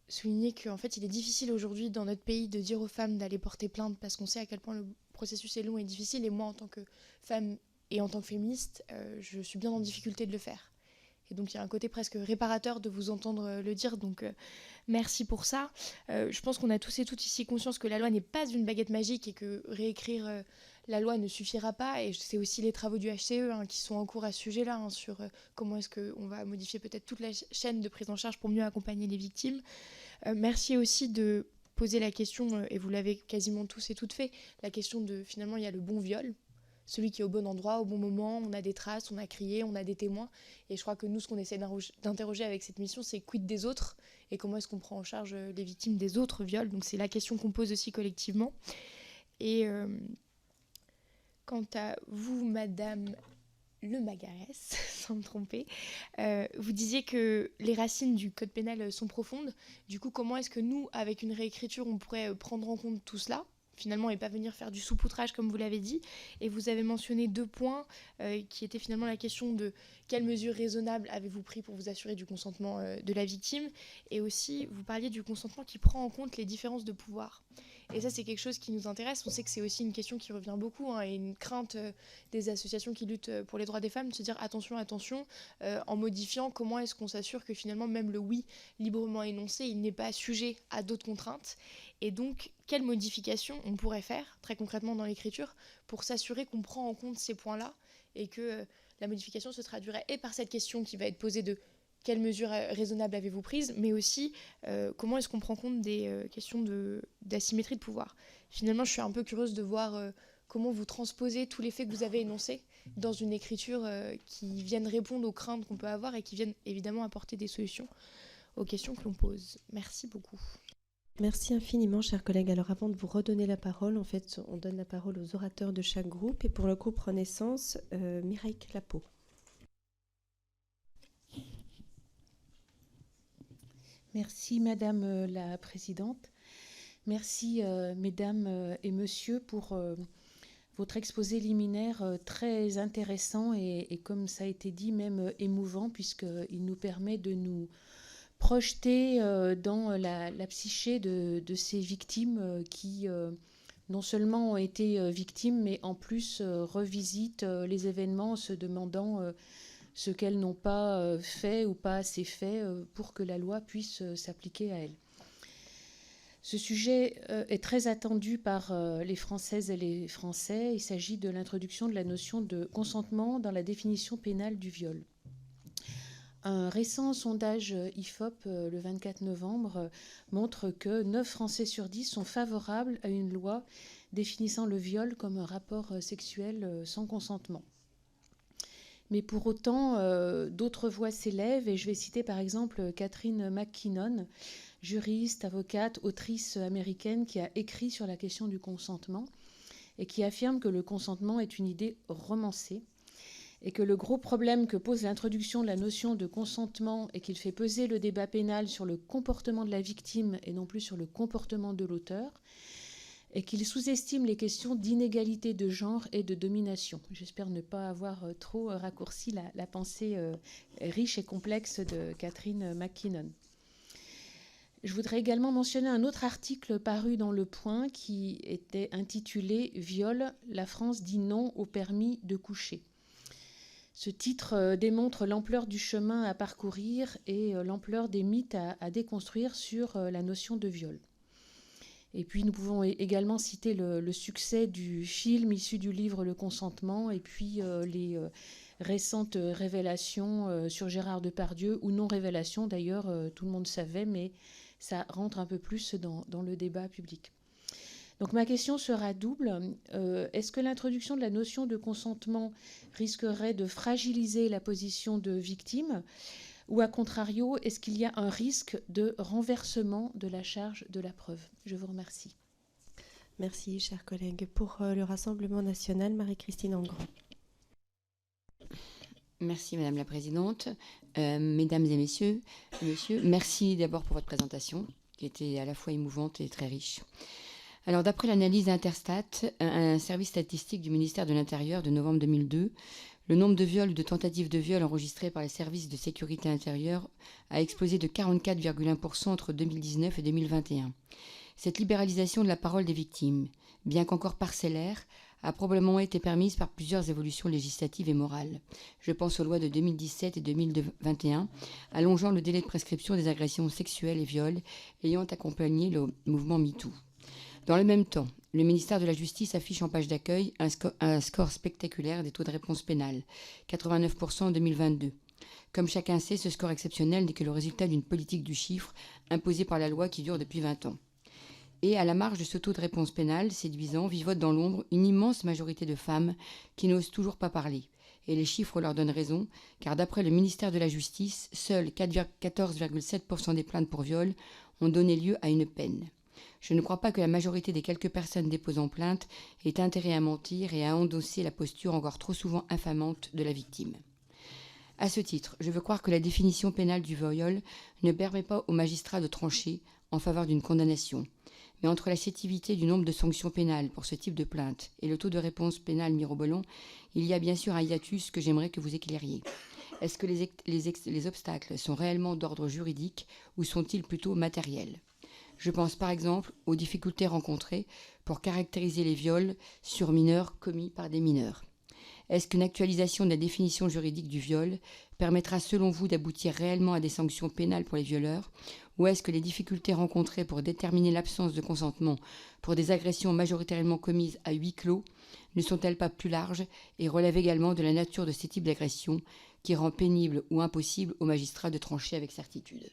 souligner qu'en fait, il est difficile aujourd'hui dans notre pays de dire aux femmes d'aller porter plainte parce qu'on sait à quel point le processus est long et difficile, et moi en tant que femme et en tant que féministe, je suis bien en difficulté de le faire. Et donc il y a un côté presque réparateur de vous entendre le dire, donc merci pour ça. Je pense qu'on a tous et toutes ici conscience que la loi n'est pas une baguette magique et que réécrire la loi ne suffira pas, et c'est aussi les travaux du HCE qui sont en cours à ce sujet-là, sur comment est-ce qu'on va modifier peut-être toute la chaîne de prise en charge pour mieux accompagner les victimes. Merci aussi de poser la question, et vous l'avez quasiment tous et toutes fait, la question de finalement il y a le bon viol, celui qui est au bon endroit, au bon moment, on a des traces, on a crié, on a des témoins, et je crois que nous ce qu'on essaie d'interroger avec cette mission, c'est quid des autres, et comment est-ce qu'on prend en charge les victimes des autres viols, donc c'est la question qu'on pose aussi collectivement. Et quant à vous, Madame Le Magarès, sans me tromper, vous disiez que les racines du code pénal sont profondes. Du coup, comment est-ce que nous, avec une réécriture, on pourrait prendre en compte tout cela, finalement, et pas venir faire du saupoutrage, comme vous l'avez dit. Et vous avez mentionné 2 points qui étaient finalement la question de quelles mesures raisonnables avez-vous pris pour vous assurer du consentement de la victime, et aussi, vous parliez du consentement qui prend en compte les différences de pouvoir. Et ça, c'est quelque chose qui nous intéresse. On sait que c'est aussi une question qui revient beaucoup, et une crainte des associations qui luttent pour les droits des femmes, de se dire attention, en modifiant, comment est-ce qu'on s'assure que finalement, même le oui librement énoncé, il n'est pas sujet à d'autres contraintes. Et donc, quelles modifications on pourrait faire, très concrètement dans l'écriture, pour s'assurer qu'on prend en compte ces points-là, et que la modification se traduirait et par cette question qui va être posée de quelles mesures raisonnables avez-vous prises, mais aussi comment est-ce qu'on prend compte des questions d'asymétrie de pouvoir. Finalement, je suis un peu curieuse de voir comment vous transposez tous les faits que vous avez énoncés dans une écriture qui vienne répondre aux craintes qu'on peut avoir et qui viennent évidemment apporter des solutions aux questions que l'on pose. Merci beaucoup. Merci infiniment, chers collègues. Alors, avant de vous redonner la parole, en fait, on donne la parole aux orateurs de chaque groupe. Et pour le groupe Renaissance, Mireille Clapeau. Merci Madame la Présidente. Merci Mesdames et Messieurs pour votre exposé liminaire très intéressant et comme ça a été dit, même émouvant, puisqu'il nous permet de nous projeter dans la psyché de ces victimes qui non seulement ont été victimes, mais en plus revisitent les événements en se demandant ce qu'elles n'ont pas fait ou pas assez fait pour que la loi puisse s'appliquer à elles. Ce sujet est très attendu par les Françaises et les Français. Il s'agit de l'introduction de la notion de consentement dans la définition pénale du viol. Un récent sondage IFOP le 24 novembre montre que 9 Français sur 10 sont favorables à une loi définissant le viol comme un rapport sexuel sans consentement. Mais pour autant, d'autres voix s'élèvent et je vais citer par exemple Catherine McKinnon, juriste, avocate, autrice américaine qui a écrit sur la question du consentement et qui affirme que le consentement est une idée romancée et que le gros problème que pose l'introduction de la notion de consentement est qu'il fait peser le débat pénal sur le comportement de la victime et non plus sur le comportement de l'auteur, et qu'il sous-estime les questions d'inégalité de genre et de domination. J'espère ne pas avoir trop raccourci la pensée riche et complexe de Catherine McKinnon. Je voudrais également mentionner un autre article paru dans Le Point qui était intitulé « Viol, la France dit non au permis de coucher ». Ce titre démontre l'ampleur du chemin à parcourir et l'ampleur des mythes à déconstruire sur la notion de viol. Et puis nous pouvons également citer le succès du film issu du livre Le Consentement et puis les récentes révélations sur Gérard Depardieu, ou non révélations d'ailleurs, tout le monde savait, mais ça rentre un peu plus dans le débat public. Donc ma question sera double. Est-ce que l'introduction de la notion de consentement risquerait de fragiliser la position de victime ? Ou à contrario, est-ce qu'il y a un risque de renversement de la charge de la preuve ? Je vous remercie. Merci, chers collègues. Pour le Rassemblement national, Marie-Christine Engrand. Merci Madame la Présidente. Mesdames et messieurs, merci d'abord pour votre présentation, qui était à la fois émouvante et très riche. Alors, d'après l'analyse Interstat, un service statistique du ministère de l'Intérieur de novembre 2002, le nombre de viols ou de tentatives de viol enregistrés par les services de sécurité intérieure a explosé de 44,1% entre 2019 et 2021. Cette libéralisation de la parole des victimes, bien qu'encore parcellaire, a probablement été permise par plusieurs évolutions législatives et morales. Je pense aux lois de 2017 et 2021, allongeant le délai de prescription des agressions sexuelles et viols ayant accompagné le mouvement MeToo. Dans le même temps, le ministère de la Justice affiche en page d'accueil un score spectaculaire des taux de réponse pénale, 89% en 2022. Comme chacun sait, ce score exceptionnel n'est que le résultat d'une politique du chiffre imposée par la loi qui dure depuis 20 ans. Et à la marge de ce taux de réponse pénale séduisant, vivote dans l'ombre une immense majorité de femmes qui n'osent toujours pas parler. Et les chiffres leur donnent raison, car d'après le ministère de la Justice, seuls 14,7% des plaintes pour viol ont donné lieu à une peine. Je ne crois pas que la majorité des quelques personnes déposant plainte ait intérêt à mentir et à endosser la posture encore trop souvent infamante de la victime. À ce titre, je veux croire que la définition pénale du viol ne permet pas aux magistrats de trancher en faveur d'une condamnation. Mais entre la sévérité du nombre de sanctions pénales pour ce type de plainte et le taux de réponse pénale mirobolant, il y a bien sûr un hiatus que j'aimerais que vous éclairiez. Est-ce que les obstacles sont réellement d'ordre juridique ou sont-ils plutôt matériels ? Je pense par exemple aux difficultés rencontrées pour caractériser les viols sur mineurs commis par des mineurs. Est-ce qu'une actualisation de la définition juridique du viol permettra selon vous d'aboutir réellement à des sanctions pénales pour les violeurs ? Ou est-ce que les difficultés rencontrées pour déterminer l'absence de consentement pour des agressions majoritairement commises à huis clos ne sont-elles pas plus larges et relèvent également de la nature de ces types d'agressions qui rend pénible ou impossible aux magistrats de trancher avec certitude ?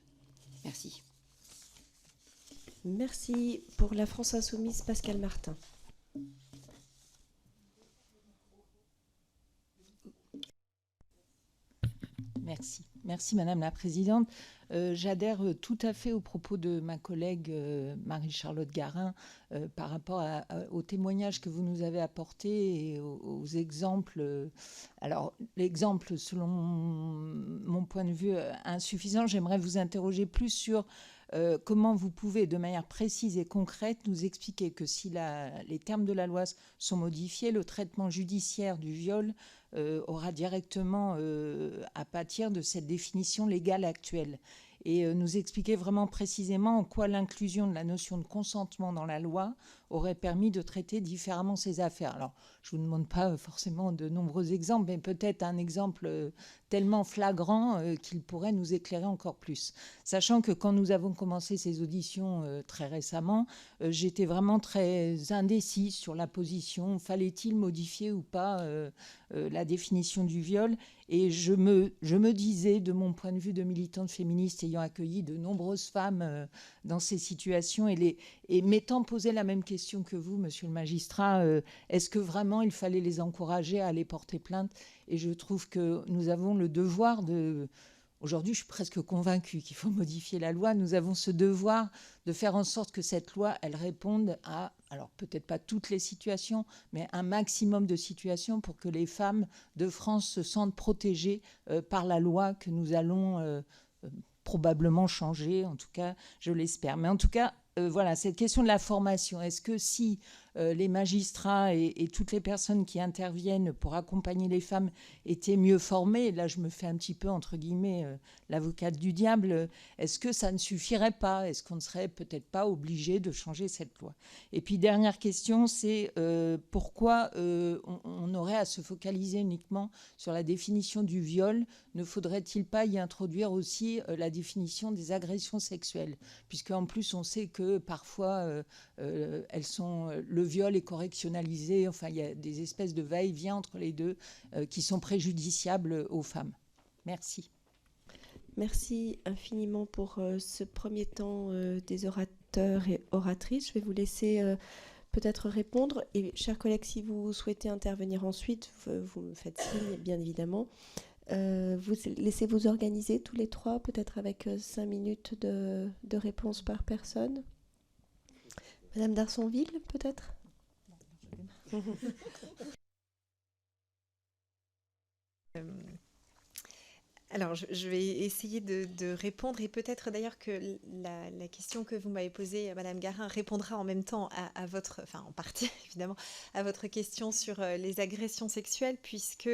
Merci. Merci. Pour la France Insoumise, Pascal Martin. Merci. Merci Madame la Présidente. J'adhère tout à fait aux propos de ma collègue Marie-Charlotte Garin par rapport aux témoignages que vous nous avez apportés et aux exemples. Alors, l'exemple, selon mon point de vue, insuffisant, j'aimerais vous interroger plus sur comment vous pouvez, de manière précise et concrète, nous expliquer que si les termes de la loi sont modifiés, le traitement judiciaire du viol aura directement à pâtir de cette définition légale actuelle. Et nous expliquer vraiment précisément en quoi l'inclusion de la notion de consentement dans la loi aurait permis de traiter différemment ces affaires. Alors, je ne vous demande pas forcément de nombreux exemples, mais peut-être un exemple tellement flagrant qu'il pourrait nous éclairer encore plus. Sachant que quand nous avons commencé ces auditions très récemment, j'étais vraiment très indécise sur la position. Fallait-il modifier ou pas la définition du viol? Et je me disais, de mon point de vue de militante féministe ayant accueilli de nombreuses femmes dans ces situations et m'étant posé la même question que vous, monsieur le magistrat, est-ce que vraiment il fallait les encourager à aller porter plainte? Et je trouve que nous avons le devoir de... Aujourd'hui, je suis presque convaincue qu'il faut modifier la loi. Nous avons ce devoir de faire en sorte que cette loi, elle réponde à, alors peut-être pas toutes les situations, mais un maximum de situations pour que les femmes de France se sentent protégées par la loi que nous allons probablement changer. En tout cas, je l'espère. Mais en tout cas, voilà, cette question de la formation. Est-ce que si les magistrats et toutes les personnes qui interviennent pour accompagner les femmes étaient mieux formées, là je me fais un petit peu, entre guillemets, l'avocate du diable, est-ce que ça ne suffirait pas? Est-ce qu'on ne serait peut-être pas obligé de changer cette loi? Et puis dernière question, c'est pourquoi on aurait à se focaliser uniquement sur la définition du viol? Ne faudrait-il pas y introduire aussi la définition des agressions sexuelles? Puisqu'en plus on sait que parfois elles sont... le viol est correctionnalisé, enfin il y a des espèces de va-et-vient entre les deux qui sont préjudiciables aux femmes. Merci. Merci infiniment pour ce premier temps des orateurs et oratrices. Je vais vous laisser peut-être répondre. Et chers collègues, si vous souhaitez intervenir ensuite, vous me faites signe, bien évidemment. Vous laissez-vous organiser tous les trois, peut-être avec 5 minutes de réponse par personne. Madame d'Arsonville, peut-être? Alors, je vais essayer de répondre et peut-être d'ailleurs que la question que vous m'avez posée, Madame Garin, répondra en même temps à votre, enfin en partie évidemment, à votre question sur les agressions sexuelles, puisque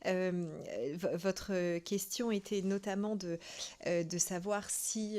votre question était notamment de savoir si,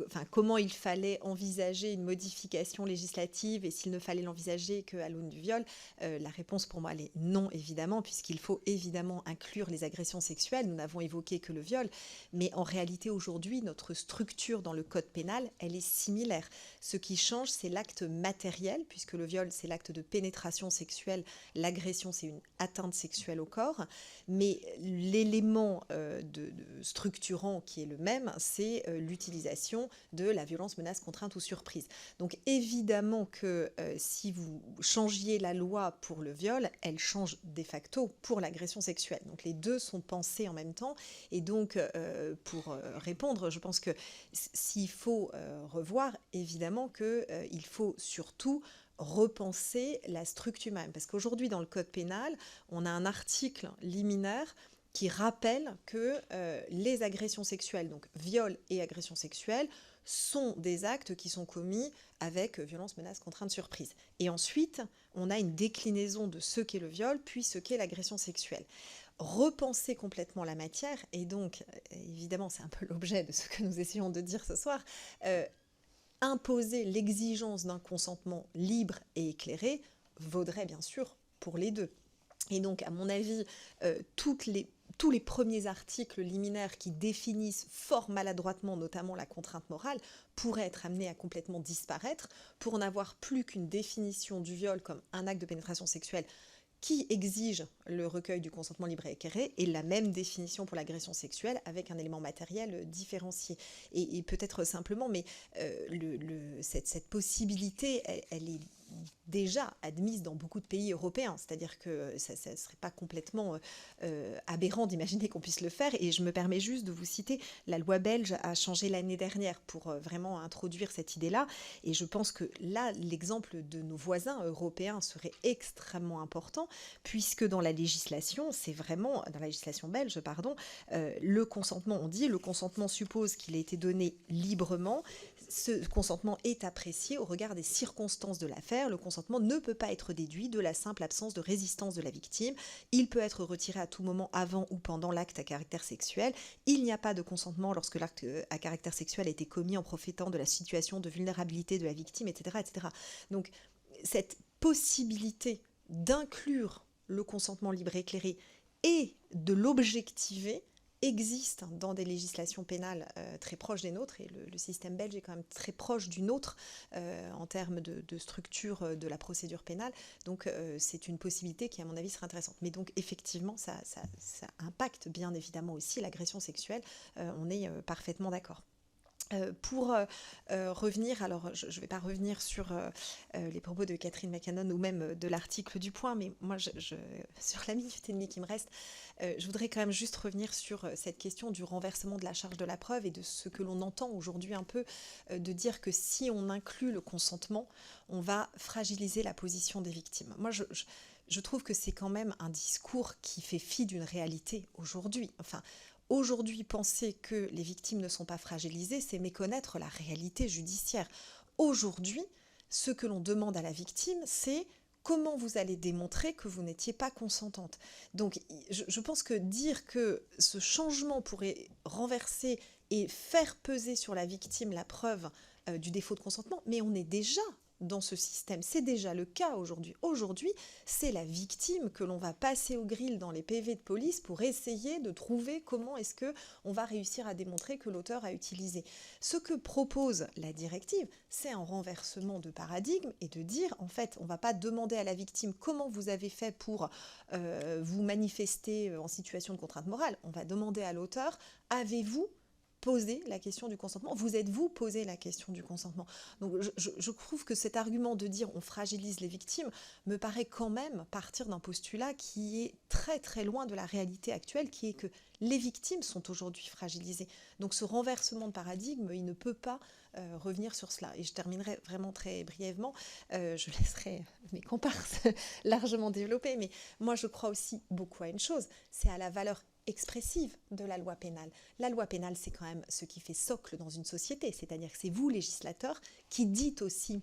enfin comment il fallait envisager une modification législative et s'il ne fallait l'envisager qu'à l'aune du viol. La réponse pour moi elle est non évidemment, puisqu'il faut évidemment inclure les agressions sexuelles. Nous n'avons évoqué que le viol, mais en réalité aujourd'hui notre structure dans le code pénal elle est similaire. Ce qui change c'est l'acte matériel, puisque le viol c'est l'acte de pénétration sexuelle, l'agression c'est une atteinte sexuelle au corps, mais l'élément structurant qui est le même c'est l'utilisation de la violence, menace, contrainte ou surprise. Donc évidemment que si vous changiez la loi pour le viol, elle change de facto pour l'agression sexuelle. Donc les deux sont pensés en même temps. Et donc, pour répondre, je pense que s'il faut revoir, évidemment qu'il faut surtout repenser la structure même. Parce qu'aujourd'hui, dans le code pénal, on a un article liminaire qui rappelle que les agressions sexuelles, donc viol et agression sexuelle, sont des actes qui sont commis avec violence, menace, contrainte, surprise. Et ensuite, on a une déclinaison de ce qu'est le viol, puis ce qu'est l'agression sexuelle. Repenser complètement la matière, et donc, évidemment, c'est un peu l'objet de ce que nous essayons de dire ce soir, imposer l'exigence d'un consentement libre et éclairé vaudrait bien sûr pour les deux. Et donc, à mon avis, tous les premiers articles liminaires qui définissent fort maladroitement, notamment la contrainte morale, pourraient être amenés à complètement disparaître pour n'avoir plus qu'une définition du viol comme un acte de pénétration sexuelle qui exige le recueil du consentement libre et éclairé, et la même définition pour l'agression sexuelle avec un élément matériel différencié. Et peut-être simplement, mais cette possibilité, elle est déjà admise dans beaucoup de pays européens, c'est-à-dire que ça ne serait pas complètement aberrant d'imaginer qu'on puisse le faire. Et je me permets juste de vous citer, la loi belge a changé l'année dernière pour vraiment introduire cette idée-là, et je pense que là, l'exemple de nos voisins européens serait extrêmement important, puisque dans la législation, c'est vraiment, dans la législation belge, pardon, le consentement, on dit, le consentement suppose qu'il ait été donné librement. Ce consentement est apprécié au regard des circonstances de l'affaire. Le consentement ne peut pas être déduit de la simple absence de résistance de la victime. Il peut être retiré à tout moment avant ou pendant l'acte à caractère sexuel. Il n'y a pas de consentement lorsque l'acte à caractère sexuel a été commis en profitant de la situation de vulnérabilité de la victime, etc., etc. Donc, cette possibilité d'inclure le consentement libre et éclairé et de l'objectiver existe dans des législations pénales très proches des nôtres, et le système belge est quand même très proche du nôtre en termes de structure de la procédure pénale. Donc c'est une possibilité qui, à mon avis, serait intéressante. Mais donc effectivement, ça impacte bien évidemment aussi l'agression sexuelle. On est parfaitement d'accord. Pour revenir, alors je ne vais pas revenir sur les propos de Catherine McKinnon ou même de l'article du Point, mais moi, sur la minute et demie qui me reste, je voudrais quand même juste revenir sur cette question du renversement de la charge de la preuve et de ce que l'on entend aujourd'hui un peu, de dire que si on inclut le consentement, on va fragiliser la position des victimes. Moi, je trouve que c'est quand même un discours qui fait fi d'une réalité aujourd'hui. Enfin, aujourd'hui, penser que les victimes ne sont pas fragilisées, c'est méconnaître la réalité judiciaire. Aujourd'hui, ce que l'on demande à la victime, c'est comment vous allez démontrer que vous n'étiez pas consentante. Donc, je pense que dire que ce changement pourrait renverser et faire peser sur la victime la preuve du défaut de consentement, mais on est déjà dans ce système. C'est déjà le cas aujourd'hui. Aujourd'hui, c'est la victime que l'on va passer au grill dans les PV de police pour essayer de trouver comment est-ce qu'on va réussir à démontrer que l'auteur a utilisé. Ce que propose la directive, c'est un renversement de paradigme et de dire, en fait, on ne va pas demander à la victime comment vous avez fait pour vous manifester en situation de contrainte morale. On va demander à l'auteur, avez-vous poser la question du consentement. Vous êtes-vous posé la question du consentement? Donc je trouve que cet argument de dire on fragilise les victimes me paraît quand même partir d'un postulat qui est très très loin de la réalité actuelle, qui est que les victimes sont aujourd'hui fragilisées. Donc ce renversement de paradigme, il ne peut pas revenir sur cela. Et je terminerai vraiment très brièvement. Je laisserai mes comparses largement développer, mais moi je crois aussi beaucoup à une chose, c'est à la valeur expressive de la loi pénale. La loi pénale, c'est quand même ce qui fait socle dans une société, c'est-à-dire que c'est vous, législateur, qui dites aussi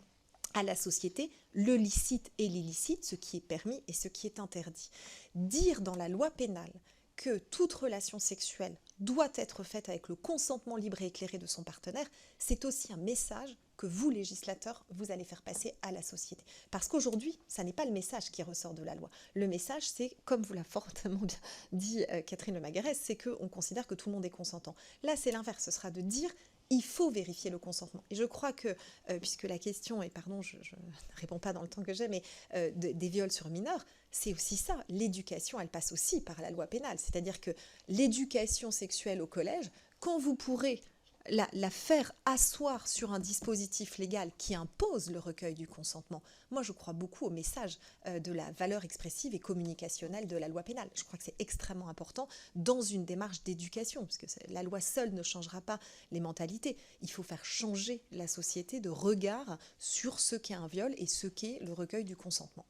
à la société le licite et l'illicite, ce qui est permis et ce qui est interdit. Dire dans la loi pénale que toute relation sexuelle doit être faite avec le consentement libre et éclairé de son partenaire, c'est aussi un message que vous, législateurs, vous allez faire passer à la société. Parce qu'aujourd'hui, ça n'est pas le message qui ressort de la loi. Le message, c'est, comme vous l'a fortement bien dit Catherine Lemagarès, c'est qu'on considère que tout le monde est consentant. Là, c'est l'inverse, ce sera de dire il faut vérifier le consentement. Et je crois que, puisque la question, et pardon, je ne réponds pas dans le temps que j'ai, mais des viols sur mineurs, c'est aussi ça. L'éducation, elle passe aussi par la loi pénale. C'est-à-dire que l'éducation sexuelle au collège, quand vous pourrez la faire asseoir sur un dispositif légal qui impose le recueil du consentement. Moi, je crois beaucoup au message de la valeur expressive et communicationnelle de la loi pénale. Je crois que c'est extrêmement important dans une démarche d'éducation, parce que la loi seule ne changera pas les mentalités. Il faut faire changer la société de regard sur ce qu'est un viol et ce qu'est le recueil du consentement.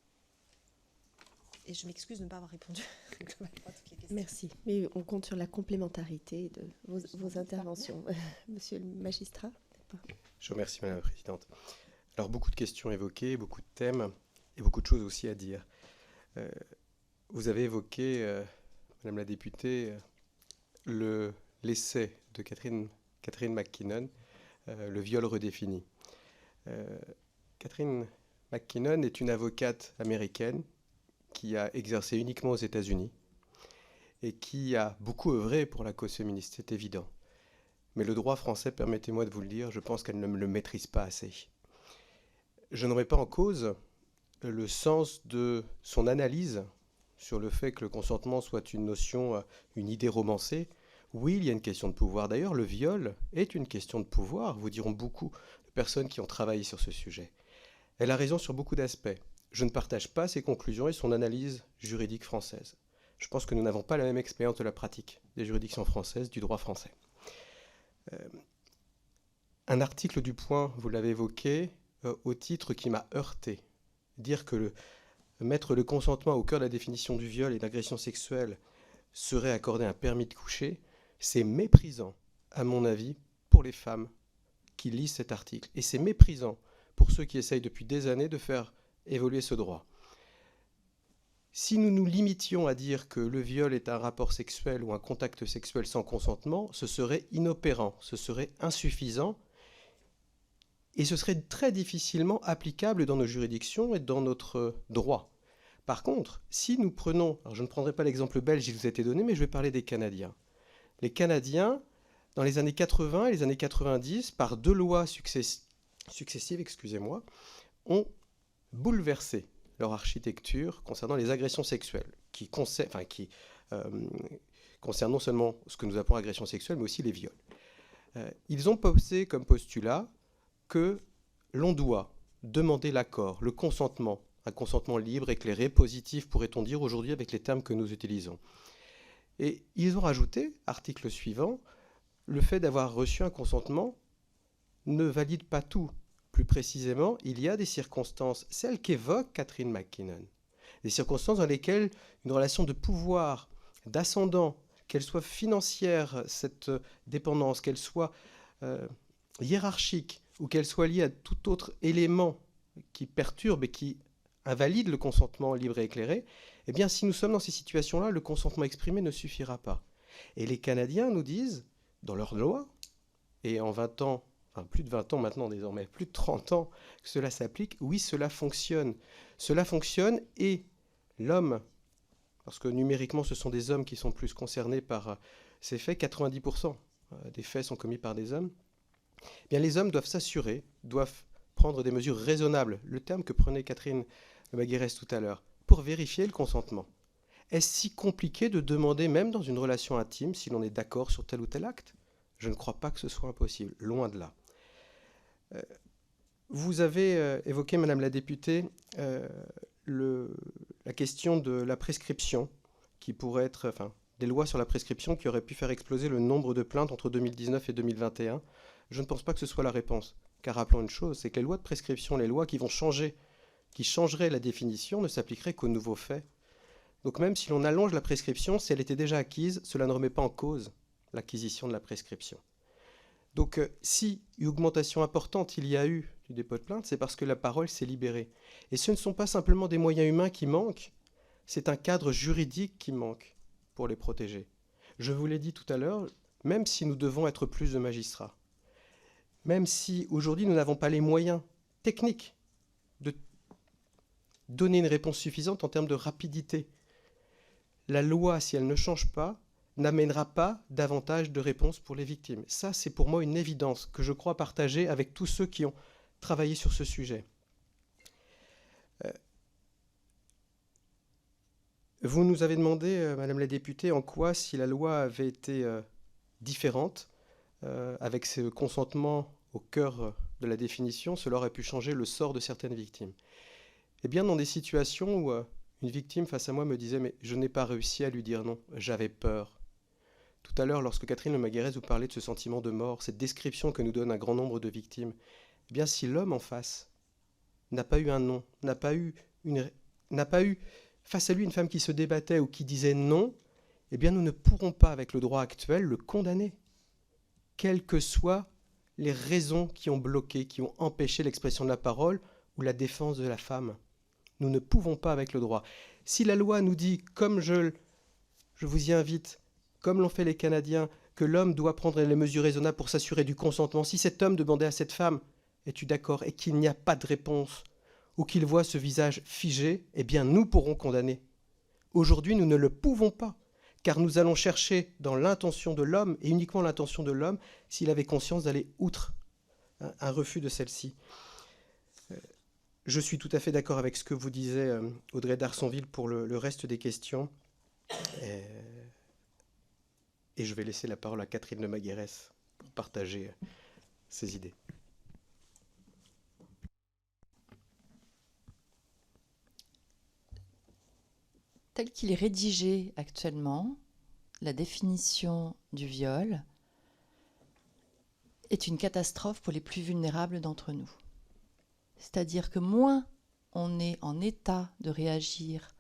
Et je m'excuse de ne pas avoir répondu globalement à toutes les questions. Merci, mais on compte sur la complémentarité de vos interventions. Monsieur le magistrat. Je vous remercie, Madame la Présidente. Alors, beaucoup de questions évoquées, beaucoup de thèmes et beaucoup de choses aussi à dire. Vous avez évoqué, Madame la députée, l'essai de Catherine McKinnon, le viol redéfini. Catherine McKinnon est une avocate américaine qui a exercé uniquement aux États-Unis et qui a beaucoup œuvré pour la cause féministe, c'est évident. Mais le droit français, permettez-moi de vous le dire, je pense qu'elle ne le maîtrise pas assez. Je n'aurais pas en cause le sens de son analyse sur le fait que le consentement soit une notion, une idée romancée. Oui, il y a une question de pouvoir. D'ailleurs, le viol est une question de pouvoir, vous diront beaucoup de personnes qui ont travaillé sur ce sujet. Elle a raison sur beaucoup d'aspects. Je ne partage pas ses conclusions et son analyse juridique française. Je pense que nous n'avons pas la même expérience de la pratique des juridictions françaises, du droit français. Un article du Point, vous l'avez évoqué, au titre qui m'a heurté. Dire que mettre le consentement au cœur de la définition du viol et d'agression sexuelle serait accorder un permis de coucher, c'est méprisant, à mon avis, pour les femmes qui lisent cet article. Et c'est méprisant pour ceux qui essayent depuis des années de faire évoluer ce droit. Si nous nous limitions à dire que le viol est un rapport sexuel ou un contact sexuel sans consentement, ce serait inopérant, ce serait insuffisant et ce serait très difficilement applicable dans nos juridictions et dans notre droit. Par contre, si nous prenons, alors je ne prendrai pas l'exemple belge, il vous a été donné, mais je vais parler des Canadiens. Les Canadiens, dans les années 80 et les années 90, par 2 lois successives, ont bouleversé leur architecture concernant les agressions sexuelles, qui concernent non seulement ce que nous appelons agressions sexuelles, mais aussi les viols. Ils ont posé comme postulat que l'on doit demander l'accord, le consentement, un consentement libre, éclairé, positif, pourrait-on dire aujourd'hui avec les termes que nous utilisons. Et ils ont rajouté, article suivant, le fait d'avoir reçu un consentement ne valide pas tout. Plus précisément, il y a des circonstances, celles qu'évoque Catherine McKinnon, des circonstances dans lesquelles une relation de pouvoir, d'ascendant, qu'elle soit financière, cette dépendance, qu'elle soit hiérarchique, ou qu'elle soit liée à tout autre élément qui perturbe et qui invalide le consentement libre et éclairé, eh bien, si nous sommes dans ces situations-là, le consentement exprimé ne suffira pas. Et les Canadiens nous disent, dans leur loi, et en 20 ans, enfin plus de 20 ans maintenant désormais, plus de 30 ans que cela s'applique, oui, cela fonctionne. Cela fonctionne et l'homme, parce que numériquement ce sont des hommes qui sont plus concernés par ces faits, 90% des faits sont commis par des hommes, eh bien les hommes doivent s'assurer, doivent prendre des mesures raisonnables, le terme que prenait Catherine Maguérès tout à l'heure, pour vérifier le consentement. Est-ce si compliqué de demander, même dans une relation intime, si l'on est d'accord sur tel ou tel acte? Je ne crois pas que ce soit impossible, loin de là. Vous avez évoqué, Madame la députée, la question de la prescription, qui pourrait être, enfin, des lois sur la prescription qui auraient pu faire exploser le nombre de plaintes entre 2019 et 2021. Je ne pense pas que ce soit la réponse. Car rappelons une chose, c'est que les lois de prescription, les lois qui vont changer, qui changeraient la définition, ne s'appliqueraient qu'aux nouveaux faits. Donc même si l'on allonge la prescription, si elle était déjà acquise, cela ne remet pas en cause l'acquisition de la prescription. Donc si une augmentation importante il y a eu du dépôt de plainte, c'est parce que la parole s'est libérée. Et ce ne sont pas simplement des moyens humains qui manquent, c'est un cadre juridique qui manque pour les protéger. Je vous l'ai dit tout à l'heure, même si nous devons être plus de magistrats, même si aujourd'hui nous n'avons pas les moyens techniques de donner une réponse suffisante en termes de rapidité, la loi, si elle ne change pas, n'amènera pas davantage de réponses pour les victimes. Ça, c'est pour moi une évidence que je crois partager avec tous ceux qui ont travaillé sur ce sujet. Vous nous avez demandé, Madame la députée, en quoi, si la loi avait été différente, avec ce consentement au cœur de la définition, cela aurait pu changer le sort de certaines victimes. Eh bien, dans des situations où une victime face à moi me disait « mais je n'ai pas réussi à lui dire non, j'avais peur ». Tout à l'heure, lorsque Catherine Maguérès vous parlait de ce sentiment de mort, cette description que nous donne un grand nombre de victimes, eh bien, si l'homme en face n'a pas eu un non, n'a pas eu face à lui une femme qui se débattait ou qui disait non, eh bien, nous ne pourrons pas, avec le droit actuel, le condamner, quelles que soient les raisons qui ont bloqué, qui ont empêché l'expression de la parole ou la défense de la femme. Nous ne pouvons pas avec le droit. Si la loi nous dit, comme je vous y invite, comme l'ont fait les Canadiens, que l'homme doit prendre les mesures raisonnables pour s'assurer du consentement, si cet homme demandait à cette femme « es-tu d'accord ?» et qu'il n'y a pas de réponse, ou qu'il voit ce visage figé, eh bien nous pourrons condamner. Aujourd'hui, nous ne le pouvons pas, car nous allons chercher dans l'intention de l'homme, et uniquement l'intention de l'homme, s'il avait conscience d'aller outre un refus de celle-ci. Je suis tout à fait d'accord avec ce que vous disiez, Audrey d'Arsonville, pour le reste des questions. Et je vais laisser la parole à Catherine de Maguérès pour partager ses idées. Tel qu'il est rédigé actuellement, la définition du viol est une catastrophe pour les plus vulnérables d'entre nous. C'est-à-dire que moins on est en état de réagir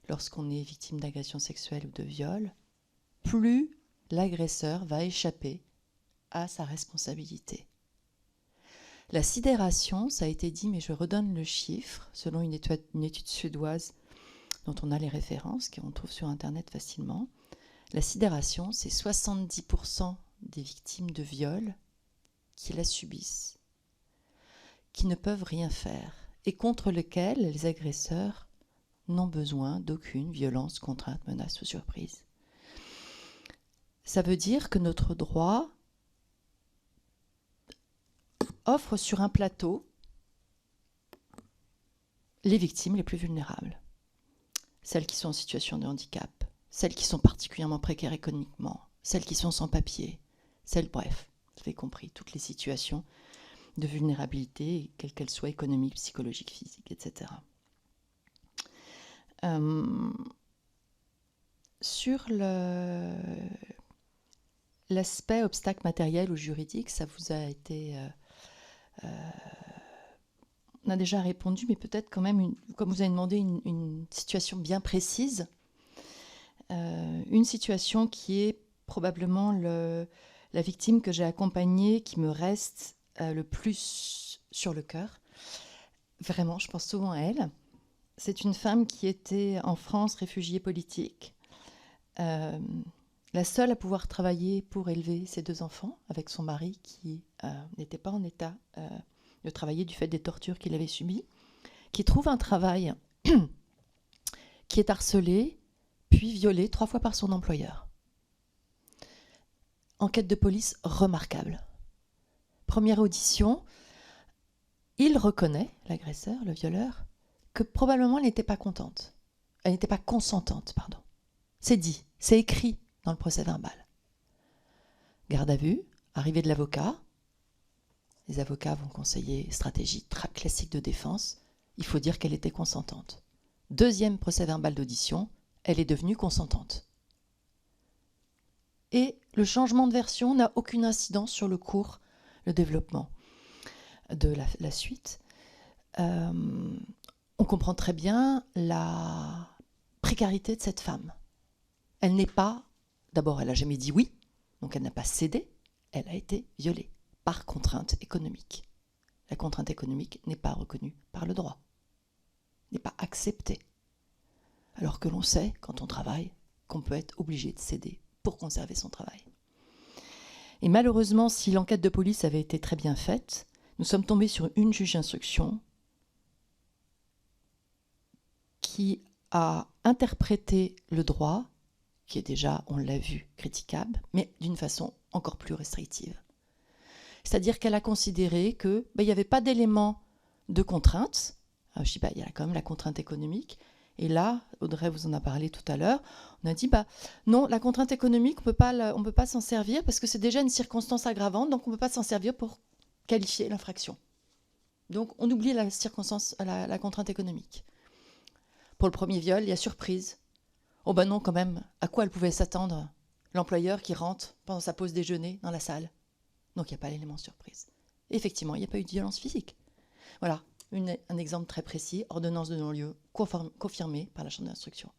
lorsqu'on est victime d'agression sexuelle ou de viol, plus l'agresseur va échapper à sa responsabilité. La sidération, ça a été dit, mais je redonne le chiffre, selon une étude suédoise dont on a les références, qu'on trouve sur Internet facilement. La sidération, c'est 70% des victimes de viol qui la subissent. qui ne peuvent rien faire et contre lesquels les agresseurs n'ont besoin d'aucune violence, contrainte, menace ou surprise. Ça veut dire que notre droit offre sur un plateau les victimes les plus vulnérables, celles qui sont en situation de handicap, celles qui sont particulièrement précaires économiquement, celles qui sont sans papier, bref, vous avez compris, toutes les situations de vulnérabilité, quelles qu'elles soient économiques, psychologiques, physiques, etc. Sur l'aspect obstacle matériel ou juridique, ça vous a été... on a déjà répondu, mais peut-être quand même, comme vous avez demandé, une situation bien précise. Une situation qui est probablement la victime que j'ai accompagnée, qui me reste le plus sur le cœur. Vraiment, je pense souvent à elle. C'est une femme qui était en France réfugiée politique, la seule à pouvoir travailler pour élever ses 2 enfants, avec son mari qui n'était pas en état de travailler du fait des tortures qu'il avait subies, qui trouve un travail, qui est harcelée, puis violée 3 fois par son employeur. Enquête de police remarquable. Première audition, il reconnaît, l'agresseur, le violeur, que probablement elle n'était pas contente. Elle n'était pas consentante, pardon. C'est dit, c'est écrit dans le procès verbal. Garde à vue, arrivée de l'avocat. Les avocats vont conseiller stratégie classique de défense. Il faut dire qu'elle était consentante. Deuxième procès verbal d'audition, elle est devenue consentante. Et le changement de version n'a aucune incidence sur le cours, le développement de la suite. On comprend très bien la précarité de cette femme. Elle n'est pas... D'abord, elle n'a jamais dit oui, donc elle n'a pas cédé, elle a été violée par contrainte économique. La contrainte économique n'est pas reconnue par le droit, n'est pas acceptée. Alors que l'on sait, quand on travaille, qu'on peut être obligé de céder pour conserver son travail. Et malheureusement, si l'enquête de police avait été très bien faite, nous sommes tombés sur une juge d'instruction qui a interprété le droit, qui est déjà, on l'a vu, critiquable, mais d'une façon encore plus restrictive. C'est-à-dire qu'elle a considéré qu'il n'y avait pas d'élément de contrainte. Je dis, il y a quand même la contrainte économique. Et là, Audrey vous en a parlé tout à l'heure, on a dit, non, la contrainte économique, on ne peut pas s'en servir parce que c'est déjà une circonstance aggravante, donc on ne peut pas s'en servir pour qualifier l'infraction. Donc on oublie la contrainte économique. Pour le premier viol, il y a surprise. Oh non, quand même, à quoi elle pouvait s'attendre, l'employeur qui rentre pendant sa pause déjeuner dans la salle? Donc il n'y a pas l'élément surprise. Et effectivement, il n'y a pas eu de violence physique. Voilà, un exemple très précis, ordonnance de non-lieu confirmée par la chambre d'instruction.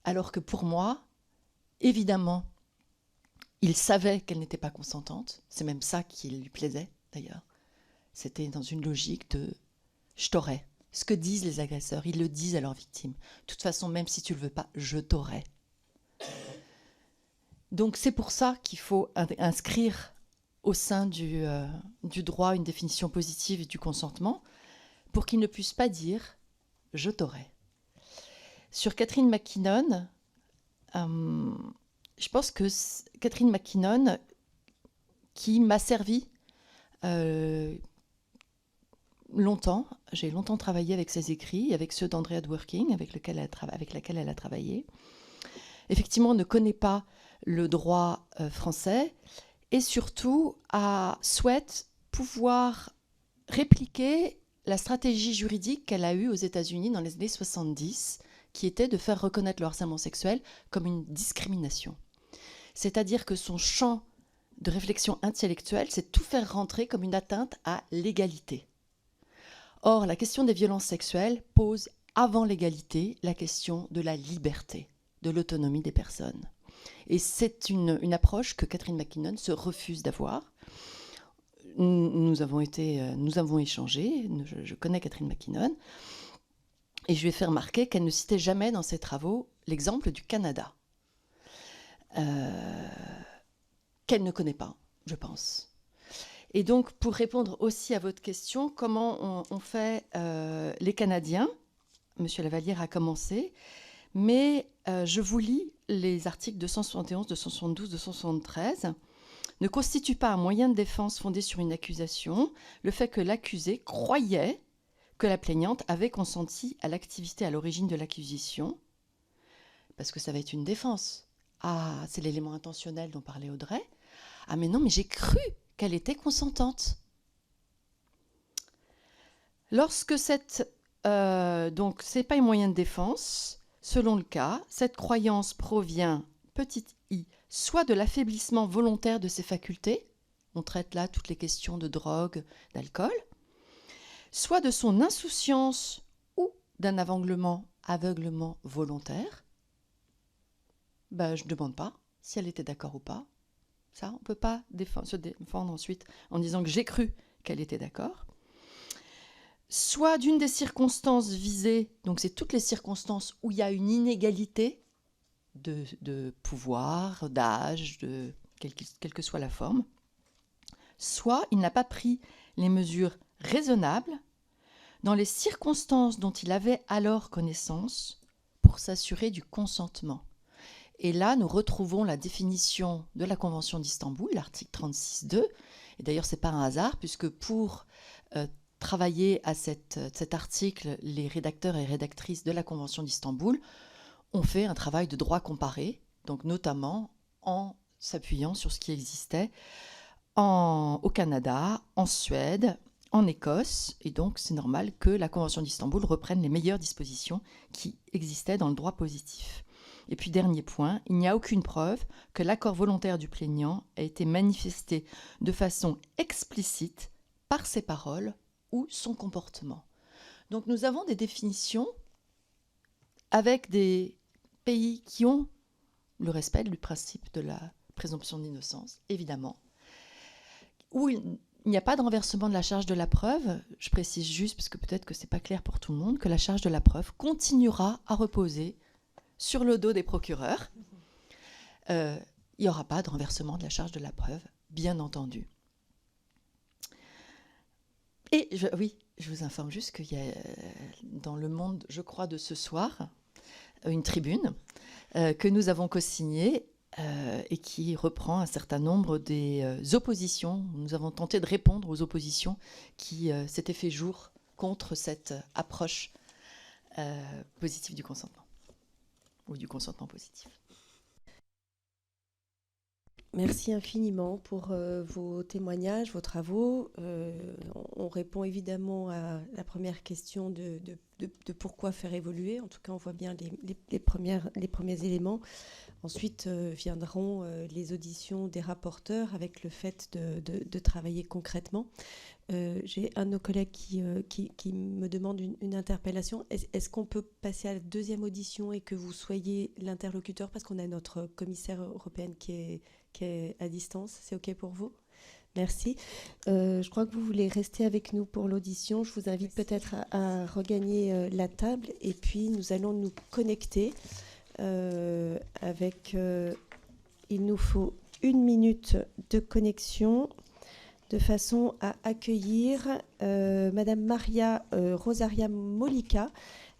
Alors que pour moi, évidemment, il savait qu'elle n'était pas consentante. C'est même ça qui lui plaisait, d'ailleurs. C'était dans une logique de « je t'aurai ». Ce que disent les agresseurs, ils le disent à leurs victimes. De toute façon, même si tu ne le veux pas, je t'aurai. Donc c'est pour ça qu'il faut inscrire au sein du droit une définition positive du consentement, pour qu'il ne puisse pas dire « je t'aurai ». Sur Catherine McKinnon, je pense que Catherine McKinnon, qui m'a servi longtemps, j'ai longtemps travaillé avec ses écrits, avec ceux d'Andrea Dworkin, avec laquelle elle a travaillé, effectivement ne connaît pas le droit français et surtout souhaite pouvoir répliquer la stratégie juridique qu'elle a eue aux États-Unis dans les années 70, qui était de faire reconnaître le harcèlement sexuel comme une discrimination. C'est-à-dire que son champ de réflexion intellectuelle, c'est tout faire rentrer comme une atteinte à l'égalité. Or, la question des violences sexuelles pose avant l'égalité la question de la liberté, de l'autonomie des personnes. Et c'est une approche que Catherine McKinnon se refuse d'avoir. Nous avons échangé, je connais Catherine McKinnon, et je lui ai fait remarquer qu'elle ne citait jamais dans ses travaux l'exemple du Canada, qu'elle ne connaît pas, je pense. Et donc, pour répondre aussi à votre question, comment on fait les Canadiens? Monsieur Lavallière a commencé, mais je vous lis les articles 271, 272, 273. Ne constitue pas un moyen de défense fondé sur une accusation le fait que l'accusé croyait que la plaignante avait consenti à l'activité à l'origine de l'accusation, parce que ça va être une défense. Ah, c'est l'élément intentionnel dont parlait Audrey. Ah, mais non, mais j'ai cru qu'elle était consentante. Lorsque donc, c'est pas un moyen de défense, selon le cas, cette croyance provient, petite i, soit de l'affaiblissement volontaire de ses facultés, on traite là toutes les questions de drogue, d'alcool, soit de son insouciance ou d'un aveuglement volontaire. Ben, je ne demande pas si elle était d'accord ou pas. Ça, on ne peut pas se défendre ensuite en disant que j'ai cru qu'elle était d'accord. Soit d'une des circonstances visées, donc c'est toutes les circonstances où il y a une inégalité de pouvoir, d'âge, quelle que soit la forme. Soit il n'a pas pris les mesures raisonnables dans les circonstances dont il avait alors connaissance pour s'assurer du consentement. Et là, nous retrouvons la définition de la Convention d'Istanbul, l'article 36.2. Et d'ailleurs, ce n'est pas un hasard, puisque pour travailler à cet article, les rédacteurs et rédactrices de la Convention d'Istanbul ont fait un travail de droit comparé, donc notamment en s'appuyant sur ce qui existait au Canada, en Suède, en Écosse. Et donc, c'est normal que la Convention d'Istanbul reprenne les meilleures dispositions qui existaient dans le droit positif. Et puis, dernier point, il n'y a aucune preuve que l'accord volontaire du plaignant a été manifesté de façon explicite par ses paroles ou son comportement. Donc, nous avons des définitions avec des pays qui ont le respect du principe de la présomption d'innocence, évidemment, où il n'y a pas de renversement de la charge de la preuve. Je précise juste, parce que peut-être que ce n'est pas clair pour tout le monde, que la charge de la preuve continuera à reposer sur le dos des procureurs. Il n'y aura pas de renversement de la charge de la preuve, bien entendu. Et je vous informe juste qu'il y a dans Le Monde, je crois, de ce soir, une tribune que nous avons co-signée et qui reprend un certain nombre des oppositions. Nous avons tenté de répondre aux oppositions qui s'étaient fait jour contre cette approche positive du consentement, ou du consentement positif. Merci infiniment pour vos témoignages, vos travaux. On répond évidemment à la première question de pourquoi faire évoluer. En tout cas, on voit bien les premiers éléments. Ensuite viendront les auditions des rapporteurs avec le fait de travailler concrètement. J'ai un de nos collègues qui me demande une interpellation. Est-ce qu'on peut passer à la deuxième audition et que vous soyez l'interlocuteur, parce qu'on a notre commissaire européenne qui est à distance? C'est OK pour vous? Merci. Je crois que vous voulez rester avec nous pour l'audition. Je vous invite peut-être à regagner la table et puis nous allons nous connecter avec... il nous faut 1 minute de connexion de façon à accueillir Madame Maria Rosaria Mollica.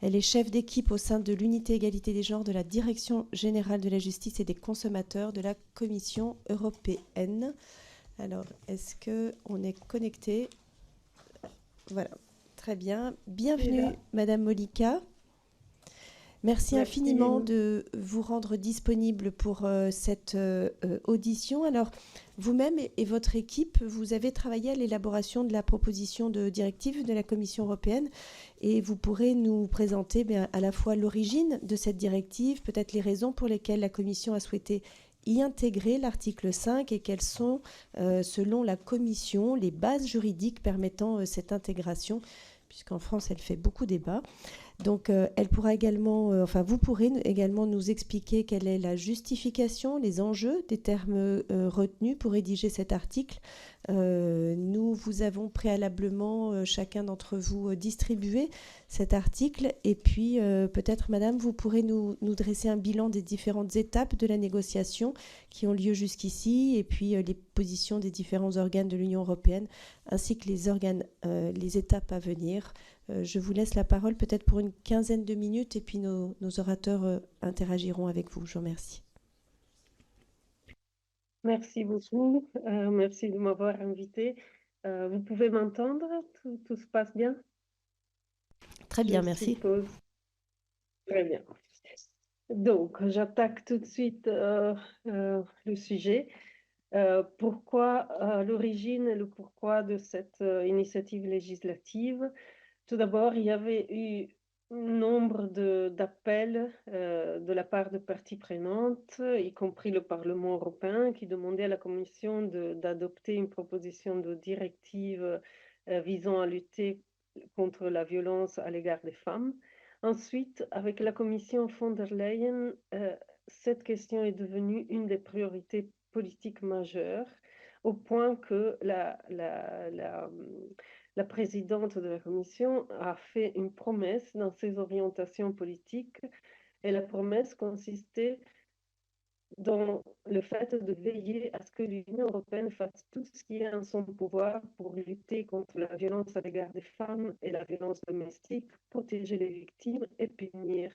Elle est chef d'équipe au sein de l'unité égalité des genres de la Direction générale de la justice et des consommateurs de la Commission européenne. Alors, est-ce qu'on est connecté? Voilà, très bien. Bienvenue, Madame Mollica. Merci infiniment de vous rendre disponible pour cette audition. Alors, vous-même et votre équipe, vous avez travaillé à l'élaboration de la proposition de directive de la Commission européenne et vous pourrez nous présenter à la fois l'origine de cette directive, peut-être les raisons pour lesquelles la Commission a souhaité y intégrer l'article 5 et quelles sont, selon la Commission, les bases juridiques permettant cette intégration, puisqu'en France, elle fait beaucoup débat. Donc, elle pourra également, enfin, vous pourrez également nous expliquer quelle est la justification, les enjeux des termes retenus pour rédiger cet article. Nous vous avons préalablement, chacun d'entre vous, distribué cet article. Et puis, peut-être, Madame, vous pourrez nous dresser un bilan des différentes étapes de la négociation qui ont lieu jusqu'ici, et puis les positions des différents organes de l'Union européenne, ainsi que les étapes à venir. Je vous laisse la parole peut-être pour une quinzaine de minutes, et puis nos orateurs interagiront avec vous. Je vous remercie. Merci beaucoup. Merci de m'avoir invité. Vous pouvez m'entendre? Tout se passe bien? Très bien, Je merci. suppose. Très bien. Donc, j'attaque tout de suite le sujet. Pourquoi l'origine et le pourquoi de cette initiative législative? Tout d'abord, il y avait eu nombre d'appels de la part de parties prenantes, y compris le Parlement européen, qui demandait à la Commission d'adopter une proposition de directive visant à lutter contre la violence à l'égard des femmes. Ensuite, avec la Commission von der Leyen, cette question est devenue une des priorités politiques majeures, au point que la présidente de la Commission a fait une promesse dans ses orientations politiques, et la promesse consistait dans le fait de veiller à ce que l'Union européenne fasse tout ce qui est en son pouvoir pour lutter contre la violence à l'égard des femmes et la violence domestique, protéger les victimes et punir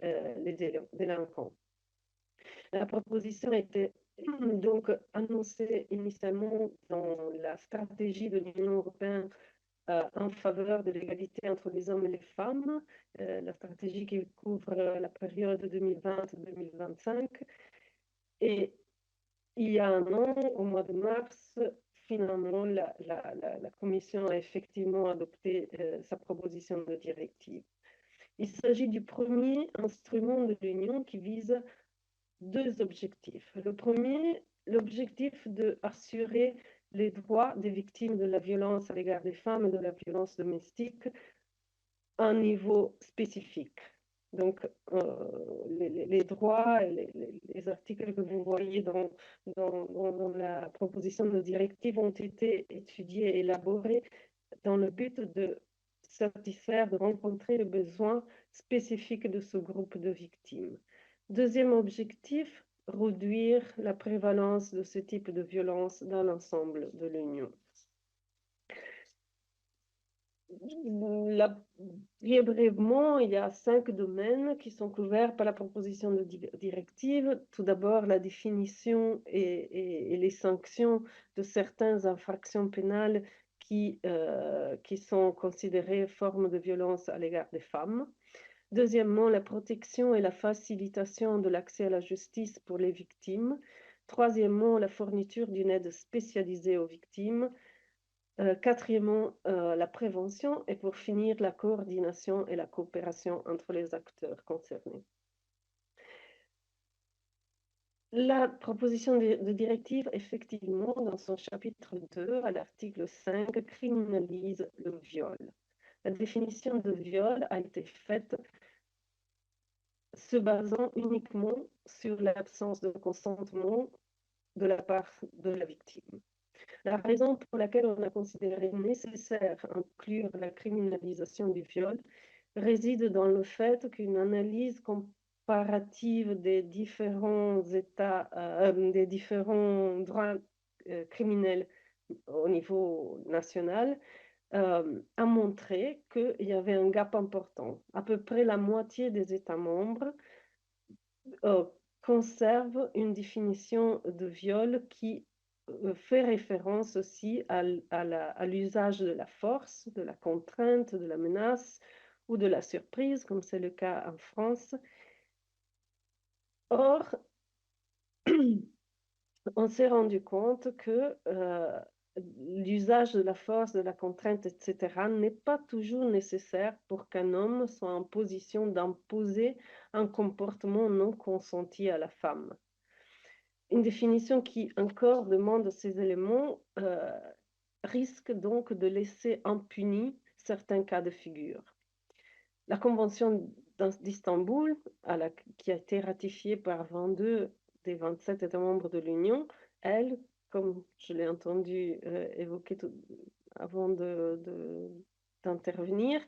les délinquants. La proposition était donc annoncée initialement dans la stratégie de l'Union européenne en faveur de l'égalité entre les hommes et les femmes, la stratégie qui couvre la période 2020-2025. Et il y a un an, au mois de mars, finalement, la Commission a effectivement adopté sa proposition de directive. Il s'agit du premier instrument de l'Union qui vise deux objectifs. Le premier, l'objectif d'assurer les droits des victimes de la violence à l'égard des femmes et de la violence domestique à un niveau spécifique. Donc, les droits et les articles que vous voyez dans la proposition de directive ont été étudiés et élaborés dans le but de satisfaire, de rencontrer les besoins spécifiques de ce groupe de victimes. Deuxième objectif, réduire la prévalence de ce type de violence dans l'ensemble de l'Union. Bien brièvement, il y a 5 domaines qui sont couverts par la proposition de directive. Tout d'abord, la définition et les sanctions de certaines infractions pénales qui sont considérées formes de violence à l'égard des femmes. Deuxièmement, la protection et la facilitation de l'accès à la justice pour les victimes. Troisièmement, la fourniture d'une aide spécialisée aux victimes. Quatrièmement, la prévention, et pour finir, la coordination et la coopération entre les acteurs concernés. La proposition de directive, effectivement, dans son chapitre 2, à l'article 5, criminalise le viol. La définition de viol a été faite se basant uniquement sur l'absence de consentement de la part de la victime. La raison pour laquelle on a considéré nécessaire d'inclure la criminalisation du viol réside dans le fait qu'une analyse comparative des différents des différents droits criminels au niveau national a montré qu'il y avait un gap important. À peu près la moitié des États membres conservent une définition de viol qui fait référence aussi à l'usage de la force, de la contrainte, de la menace ou de la surprise, comme c'est le cas en France. Or, on s'est rendu compte que l'usage de la force, de la contrainte, etc., n'est pas toujours nécessaire pour qu'un homme soit en position d'imposer un comportement non consenti à la femme. Une définition qui encore demande ces éléments risque donc de laisser impunis certains cas de figure. La Convention d'Istanbul, qui a été ratifiée par 22 des 27 États membres de l'Union, elle, comme je l'ai entendu évoquer avant d'intervenir,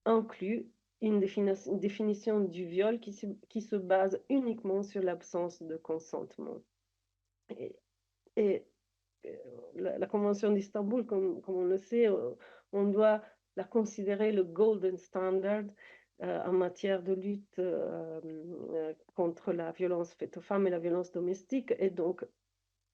inclut une définition du viol qui se base uniquement sur l'absence de consentement. Et la Convention d'Istanbul, comme on le sait, on doit la considérer le golden standard en matière de lutte contre la violence faite aux femmes et la violence domestique. Et donc,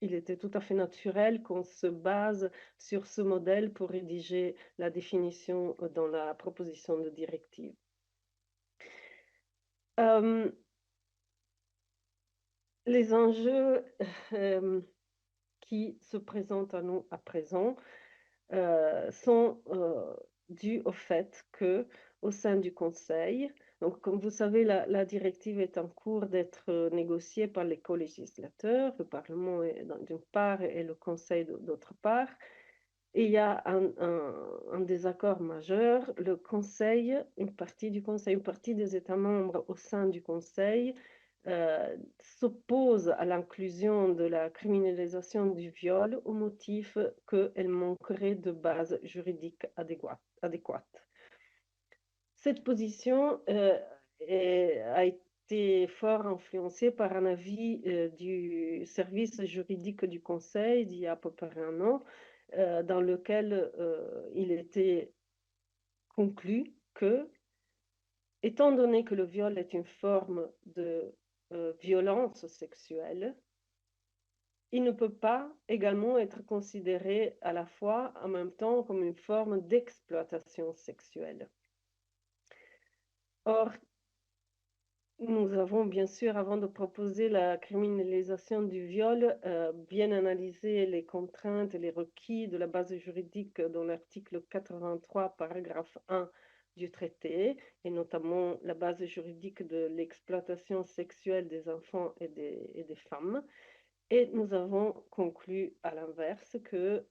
il était tout à fait naturel qu'on se base sur ce modèle pour rédiger la définition dans la proposition de directive. Les enjeux qui se présentent à nous à présent sont dus au fait que, au sein du Conseil, donc comme vous savez, la directive est en cours d'être négociée par les co-législateurs, le Parlement d'une part et le Conseil d'autre part. Et il y a un désaccord majeur. Le Conseil, une partie des États membres au sein du Conseil s'oppose à l'inclusion de la criminalisation du viol au motif qu'elle manquerait de base juridique adéquate. Cette position a été fort influencée par un avis du service juridique du Conseil d'il y a à peu près un an, dans lequel il était conclu que, étant donné que le viol est une forme de violence sexuelle, il ne peut pas également être considéré à la fois en même temps comme une forme d'exploitation sexuelle. Or, nous avons bien sûr, avant de proposer la criminalisation du viol, bien analysé les contraintes et les requis de la base juridique dans l'article 83, paragraphe 1 du traité, et notamment la base juridique de l'exploitation sexuelle des enfants et des femmes. Et nous avons conclu à l'inverse que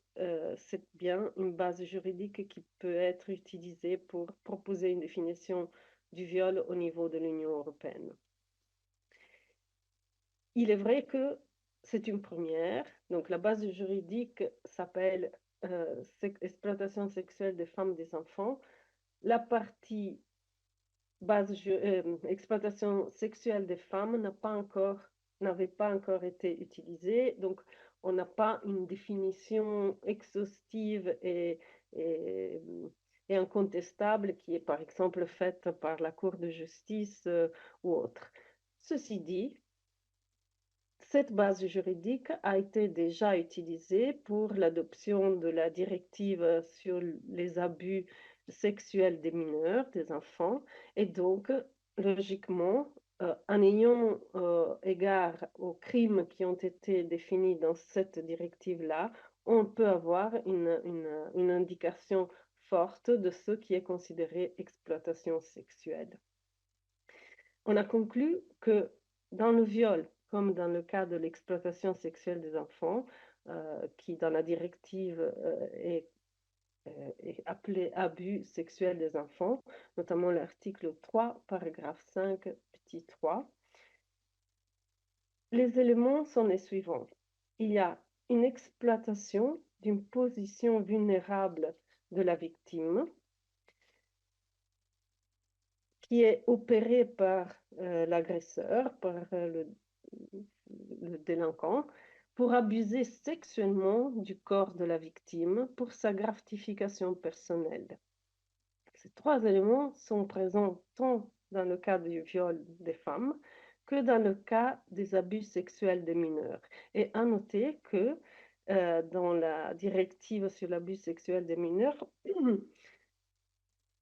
c'est bien une base juridique qui peut être utilisée pour proposer une définition du viol au niveau de l'Union européenne. Il est vrai que c'est une première. Donc la base juridique s'appelle exploitation sexuelle des femmes et des enfants. La partie exploitation sexuelle des femmes n'avait pas encore été utilisée. Donc on n'a pas une définition exhaustive et incontestable qui est par exemple faite par la Cour de justice ou autre. Ceci dit, cette base juridique a été déjà utilisée pour l'adoption de la directive sur les abus sexuels des mineurs, des enfants, et donc, logiquement, en ayant égard aux crimes qui ont été définis dans cette directive-là, on peut avoir une indication forte de ce qui est considéré exploitation sexuelle. On a conclu que dans le viol, comme dans le cas de l'exploitation sexuelle des enfants, qui dans la directive est appelé abus sexuel des enfants, notamment l'article 3, paragraphe 5, petit 3, les éléments sont les suivants. Il y a une exploitation d'une position vulnérable de la victime, qui est opérée par l'agresseur, par le délinquant, pour abuser sexuellement du corps de la victime pour sa gratification personnelle. Ces trois éléments sont présents tant dans le cas du viol des femmes que dans le cas des abus sexuels des mineurs. Et à noter que dans la directive sur l'abus sexuel des mineurs,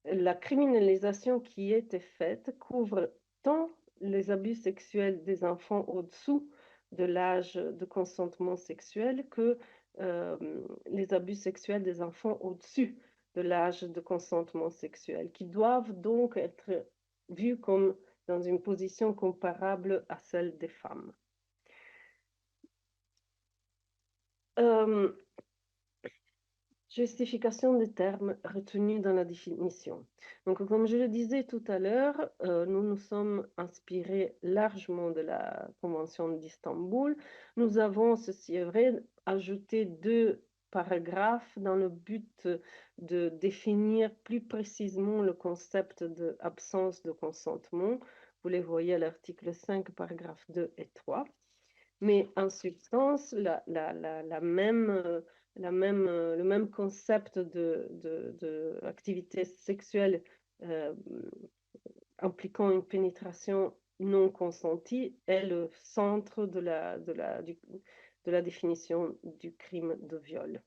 la criminalisation qui était faite couvre tant les abus sexuels des enfants au-dessous de l'âge de consentement sexuel que les abus sexuels des enfants au-dessus de l'âge de consentement sexuel, qui doivent donc être vus comme dans une position comparable à celle des femmes. Justification des termes retenus dans la définition. Donc, comme je le disais tout à l'heure, nous nous sommes inspirés largement de la Convention d'Istanbul. Nous avons, ceci est vrai, ajouté 2 paragraphes dans le but de définir plus précisément le concept d'absence de consentement. Vous les voyez à l'article 5, paragraphes 2 et 3. Mais en substance, le même concept d'activité sexuelle impliquant une pénétration non consentie est le centre de la définition du crime de viol.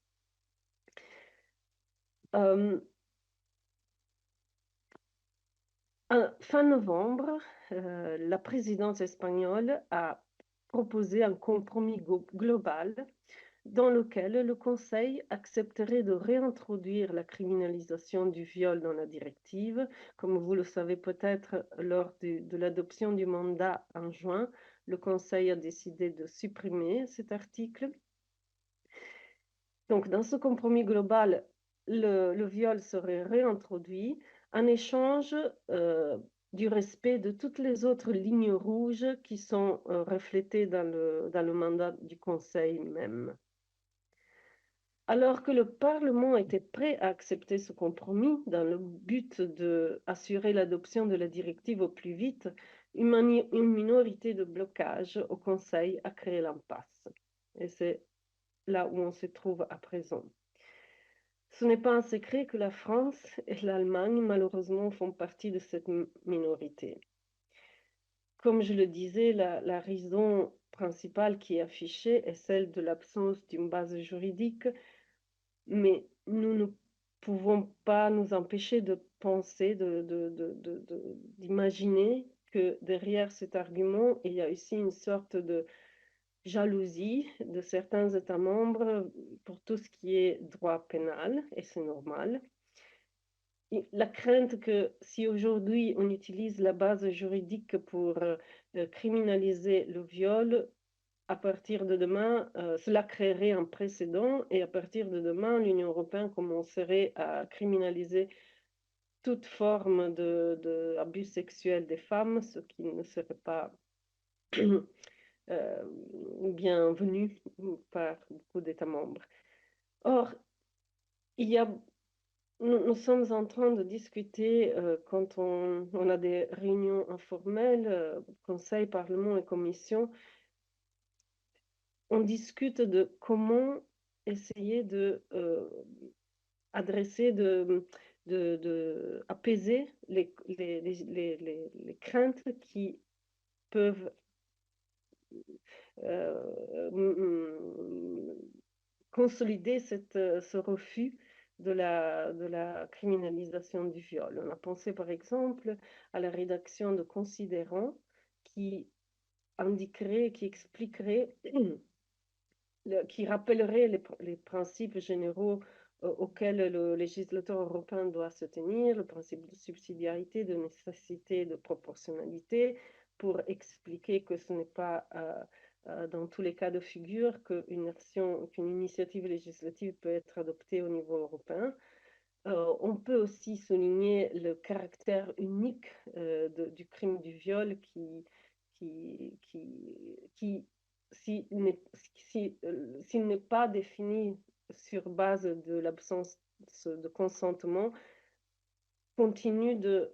Fin novembre, la présidence espagnole a proposé un compromis global dans lequel le Conseil accepterait de réintroduire la criminalisation du viol dans la directive. Comme vous le savez peut-être, lors de l'adoption du mandat en juin, le Conseil a décidé de supprimer cet article. Donc, dans ce compromis global, le viol serait réintroduit en échange du respect de toutes les autres lignes rouges qui sont reflétées dans le mandat du Conseil même. Alors que le Parlement était prêt à accepter ce compromis dans le but d'assurer l'adoption de la directive au plus vite, une minorité de blocage au Conseil a créé l'impasse. Et c'est là où on se trouve à présent. Ce n'est pas un secret que la France et l'Allemagne, malheureusement, font partie de cette minorité. Comme je le disais, la raison principale qui est affichée est celle de l'absence d'une base juridique, mais nous ne pouvons pas nous empêcher de penser, d'imaginer que derrière cet argument, il y a aussi une sorte de jalousie de certains États membres pour tout ce qui est droit pénal, et c'est normal. Et la crainte que si aujourd'hui on utilise la base juridique pour criminaliser le viol, à partir de demain, cela créerait un précédent et à partir de demain, l'Union européenne commencerait à criminaliser toute forme d'abus sexuel des femmes, ce qui ne serait pas bienvenu par beaucoup d'États membres. Or, nous sommes en train de discuter, quand on a des réunions informelles, Conseil, Parlement et Commission, on discute de comment essayer apaiser les craintes qui peuvent consolider ce refus de la criminalisation du viol. On a pensé par exemple à la rédaction de considérants qui indiquerait, qui expliquerait, qui rappellerait les principes généraux auxquels le législateur européen doit se tenir, le principe de subsidiarité, de nécessité, de proportionnalité, pour expliquer que ce n'est pas dans tous les cas de figure qu'une initiative législative peut être adoptée au niveau européen. On peut aussi souligner le caractère unique du crime du viol s'il n'est pas défini sur base de l'absence de consentement, continue de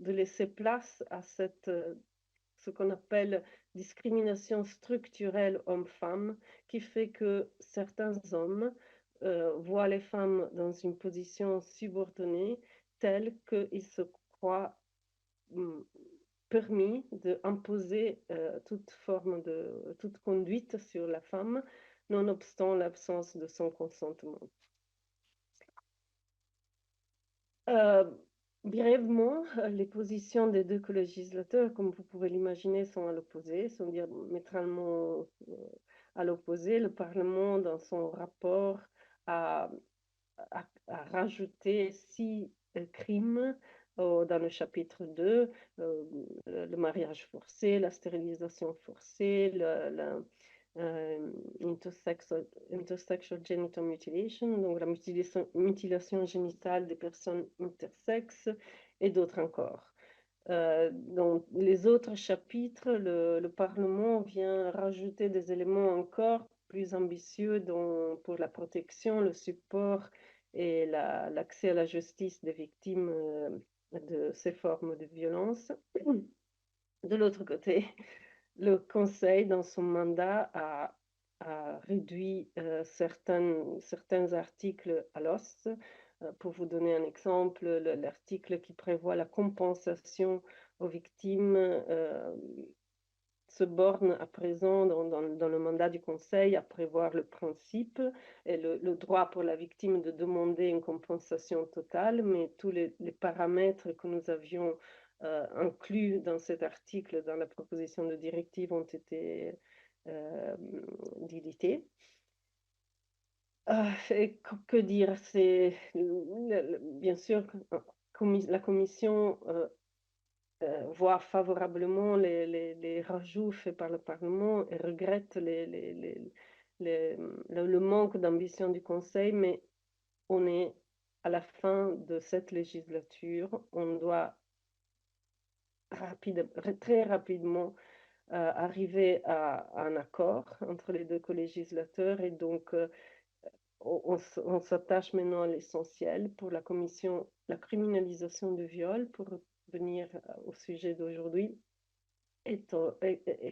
laisser place à ce qu'on appelle discrimination structurelle homme-femme, qui fait que certains hommes voient les femmes dans une position subordonnée telle qu'ils se croient permis d'imposer toute conduite sur la femme, nonobstant l'absence de son consentement. Brièvement, les positions des deux co-législateurs, comme vous pouvez l'imaginer, sont à l'opposé, sont diamétralement à l'opposé. Le Parlement, dans son rapport, a rajouté 6 crimes dans le chapitre 2, le mariage forcé, la stérilisation forcée, intersexual genital mutilation, donc la mutilation génitale des personnes intersexes, et d'autres encore. Dans les autres chapitres, le Parlement vient rajouter des éléments encore plus ambitieux pour la protection, le support et l'accès à la justice des victimes de ces formes de violence. De l'autre côté, le Conseil, dans son mandat, a réduit certains articles à l'os. Pour vous donner un exemple, l'article qui prévoit la compensation aux victimes se borne à présent dans le mandat du Conseil à prévoir le principe et le droit pour la victime de demander une compensation totale, mais tous les paramètres que nous avions inclus dans cet article, dans la proposition de directive, ont été dilués. Que dire, c'est bien sûr la Commission voit favorablement les rajouts faits par le Parlement et regrette le manque d'ambition du Conseil, mais on est à la fin de cette législature. On doit très rapidement arriver à un accord entre les deux co-législateurs, et donc on s'attache maintenant à l'essentiel pour la Commission. La criminalisation du viol, pour venir au sujet d'aujourd'hui, est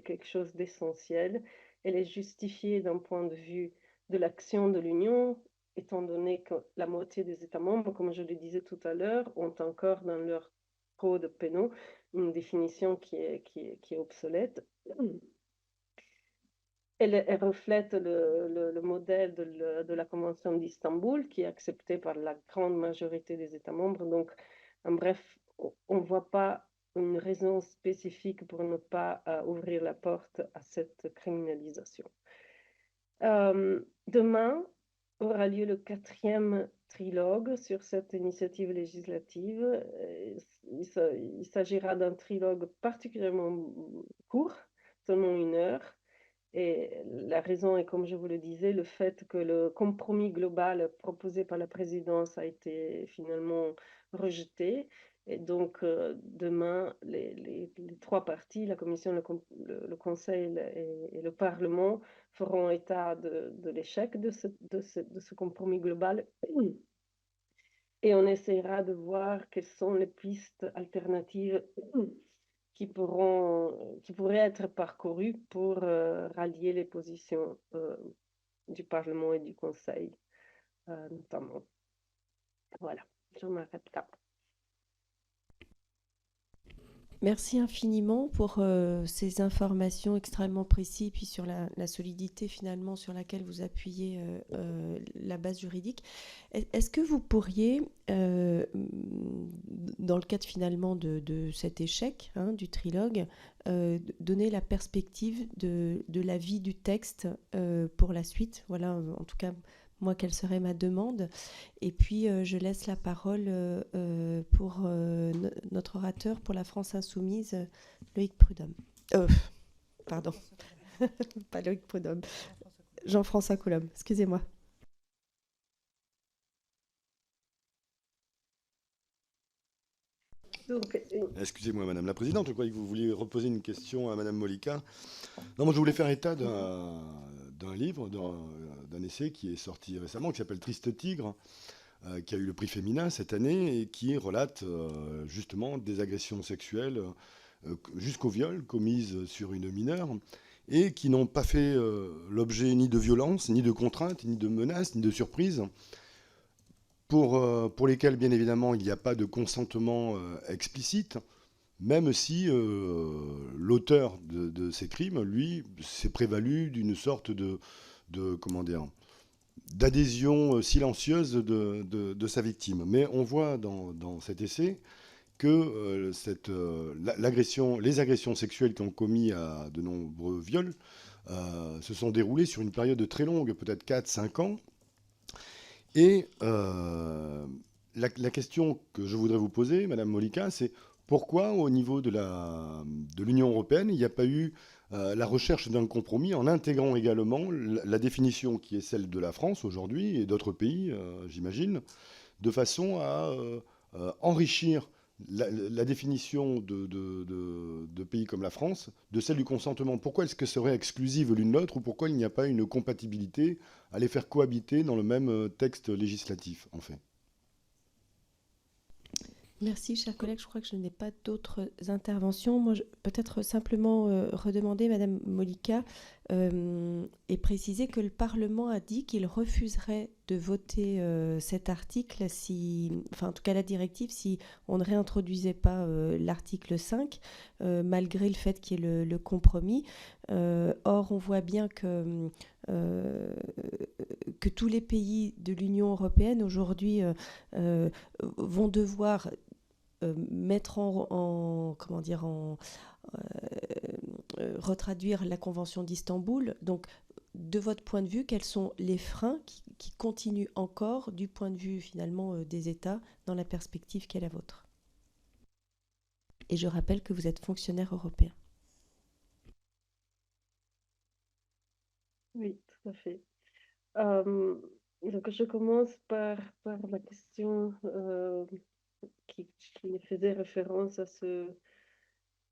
quelque chose d'essentiel. Elle est justifiée d'un point de vue de l'action de l'Union, étant donné que la moitié des États membres, comme je le disais tout à l'heure, ont encore dans leur code pénal une définition qui est obsolète. Elle reflète le modèle de la Convention d'Istanbul, qui est accepté par la grande majorité des États membres. Donc, en bref, on ne voit pas une raison spécifique pour ne pas ouvrir la porte à cette criminalisation. Demain aura lieu le 4e trilogue sur cette initiative législative. Il s'agira d'un trilogue particulièrement court, seulement 1 heure. Et la raison est, comme je vous le disais, le fait que le compromis global proposé par la présidence a été finalement rejeté. Et donc, demain, les 3 parties, la Commission, le Conseil et le Parlement, feront état de l'échec de ce compromis global. Et on essaiera de voir quelles sont les pistes alternatives qui pourraient être parcourues pour rallier les positions du Parlement et du Conseil, notamment. Voilà, je m'arrête là. Merci infiniment pour ces informations extrêmement précises, puis sur la solidité finalement sur laquelle vous appuyez la base juridique. Est-ce que vous pourriez, dans le cadre finalement de cet échec du trilogue, donner la perspective de la vie du texte pour la suite? Voilà, en tout cas, moi, quelle serait ma demande? Et puis, je laisse la parole pour notre orateur pour la France Insoumise, Loïc Prudhomme. Pardon, pas Loïc Prudhomme, Jean-François Coulombe, excusez-moi. Excusez-moi, Madame la Présidente, je croyais que vous vouliez reposer une question à Madame Mollica. Non, moi je voulais faire état d'un livre, d'un essai qui est sorti récemment, qui s'appelle Triste Tigre, qui a eu le prix féminin cette année et qui relate justement des agressions sexuelles jusqu'au viol commises sur une mineure et qui n'ont pas fait l'objet ni de violence, ni de contraintes, ni de menaces, ni de surprises, pour lesquelles, bien évidemment, il n'y a pas de consentement explicite, même si l'auteur de ces crimes, lui, s'est prévalu d'une sorte d'adhésion silencieuse de sa victime. Mais on voit dans cet essai que les agressions sexuelles qui ont commis à de nombreux viols se sont déroulées sur une période très longue, peut-être 4-5 ans. Et la question que je voudrais vous poser, Madame Mollica, c'est pourquoi au niveau de l'Union européenne, il n'y a pas eu la recherche d'un compromis en intégrant également la définition qui est celle de la France aujourd'hui et d'autres pays, j'imagine, de façon à enrichir la définition de pays comme la France de celle du consentement. Pourquoi est-ce que serait exclusive l'une l'autre ou pourquoi il n'y a pas une compatibilité à les faire cohabiter dans le même texte législatif, en fait? Merci, chers collègues. Je crois que je n'ai pas d'autres interventions. Moi, peut-être simplement redemander, Madame Mollica, et préciser que le Parlement a dit qu'il refuserait de voter cet article, enfin en tout cas la directive, si on ne réintroduisait pas l'article 5, malgré le fait qu'il y ait le compromis. Or, on voit bien que tous les pays de l'Union européenne aujourd'hui vont devoir mettre retraduire la Convention d'Istanbul. Donc, de votre point de vue, quels sont les freins qui continuent encore du point de vue finalement des États dans la perspective qui est la vôtre? Et je rappelle que vous êtes fonctionnaire européen. Oui, tout à fait. Donc, je commence par la question qui faisait référence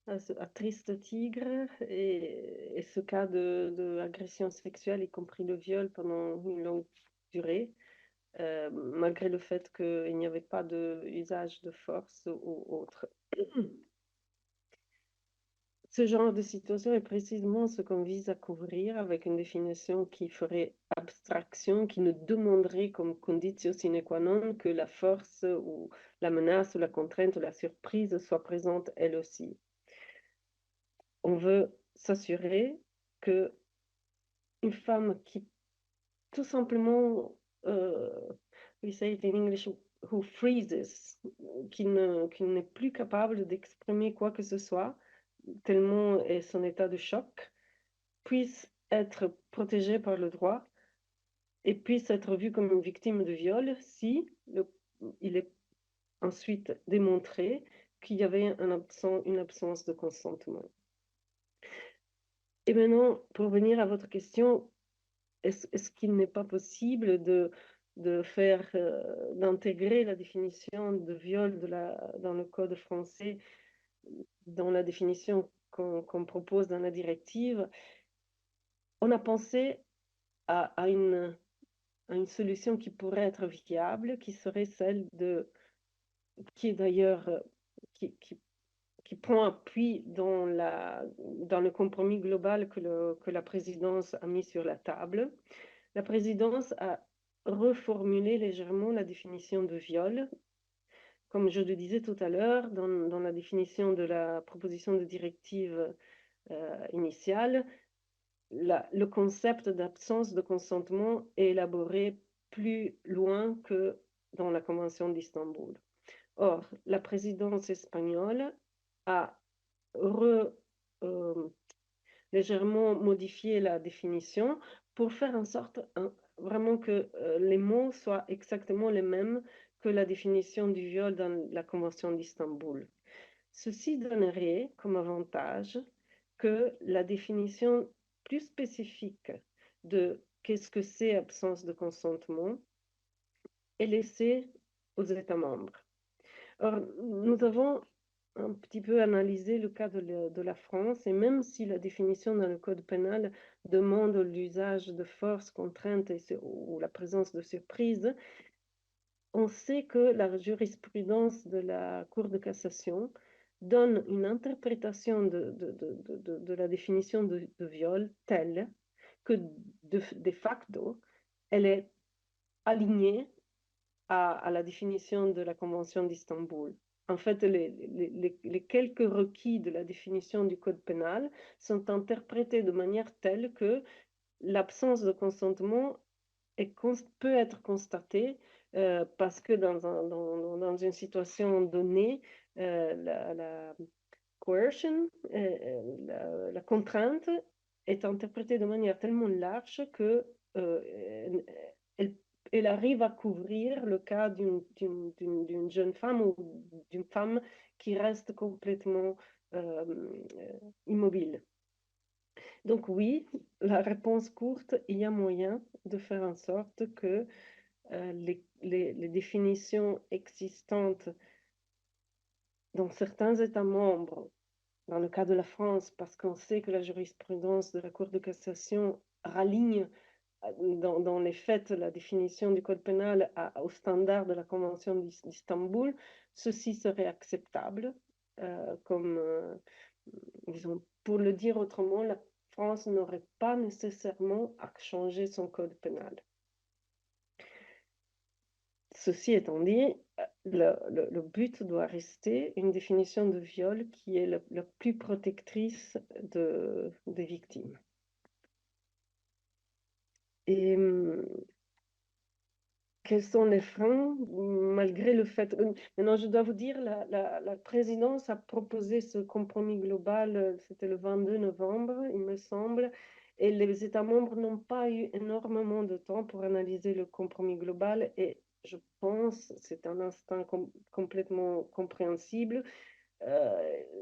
à Triste Tigre et ce cas d'agression sexuelle, y compris le viol pendant une longue durée, malgré le fait qu'il n'y avait pas d'usage de force ou autre. Ce genre de situation est précisément ce qu'on vise à couvrir avec une définition qui ferait abstraction, qui ne demanderait comme conditio sine qua non que la force ou la menace ou la contrainte ou la surprise soit présente elle aussi. On veut s'assurer que une femme qui tout simplement, we say it in English, who freezes, qui n'est plus capable d'exprimer quoi que ce soit, tellement est son état de choc, puisse être protégée par le droit et puisse être vue comme une victime de viol si il est ensuite démontré qu'il y avait une absence de consentement. Et maintenant, pour venir à votre question, est-ce qu'il n'est pas possible d'intégrer la définition de viol dans le code français, dans la définition qu'on propose dans la directive? On a pensé à une solution qui pourrait être viable, qui serait celle qui est d'ailleurs, qui prend appui dans le compromis global que la présidence a mis sur la table. La présidence a reformulé légèrement la définition de viol. Comme je le disais tout à l'heure, dans la définition de la proposition de directive initiale, le concept d'absence de consentement est élaboré plus loin que dans la Convention d'Istanbul. Or, la présidence espagnole a légèrement modifié la définition pour faire en sorte vraiment que les mots soient exactement les mêmes que la définition du viol dans la Convention d'Istanbul. Ceci donnerait comme avantage que la définition plus spécifique de qu'est-ce que c'est absence de consentement est laissée aux États membres. Or, nous avons un petit peu analysé le cas de la France, et même si la définition dans le code pénal demande l'usage de force, contrainte ou la présence de surprise, on sait que la jurisprudence de la Cour de cassation donne une interprétation de la définition de viol telle que de facto, elle est alignée à la définition de la Convention d'Istanbul. En fait, les quelques requis de la définition du code pénal sont interprétés de manière telle que l'absence de consentement peut être constatée parce que dans une situation donnée, la coercion, la contrainte, est interprétée de manière tellement large que elle arrive à couvrir le cas d'une jeune femme ou d'une femme qui reste complètement immobile. Donc oui, la réponse courte, il y a moyen de faire en sorte que les définitions existantes dans certains États membres, dans le cas de la France, parce qu'on sait que la jurisprudence de la Cour de cassation raligne dans les faits la définition du code pénal au standard de la Convention d'Istanbul, ceci serait acceptable. Disons, pour le dire autrement, la France n'aurait pas nécessairement à changer son code pénal. Ceci étant dit, le but doit rester une définition de viol qui est la plus protectrice des victimes. Et quels sont les freins, malgré le fait... Maintenant, je dois vous dire, la présidence a proposé ce compromis global, c'était le 22 novembre, il me semble, et les États membres n'ont pas eu énormément de temps pour analyser le compromis global, et je pense, c'est un instinct complètement compréhensible,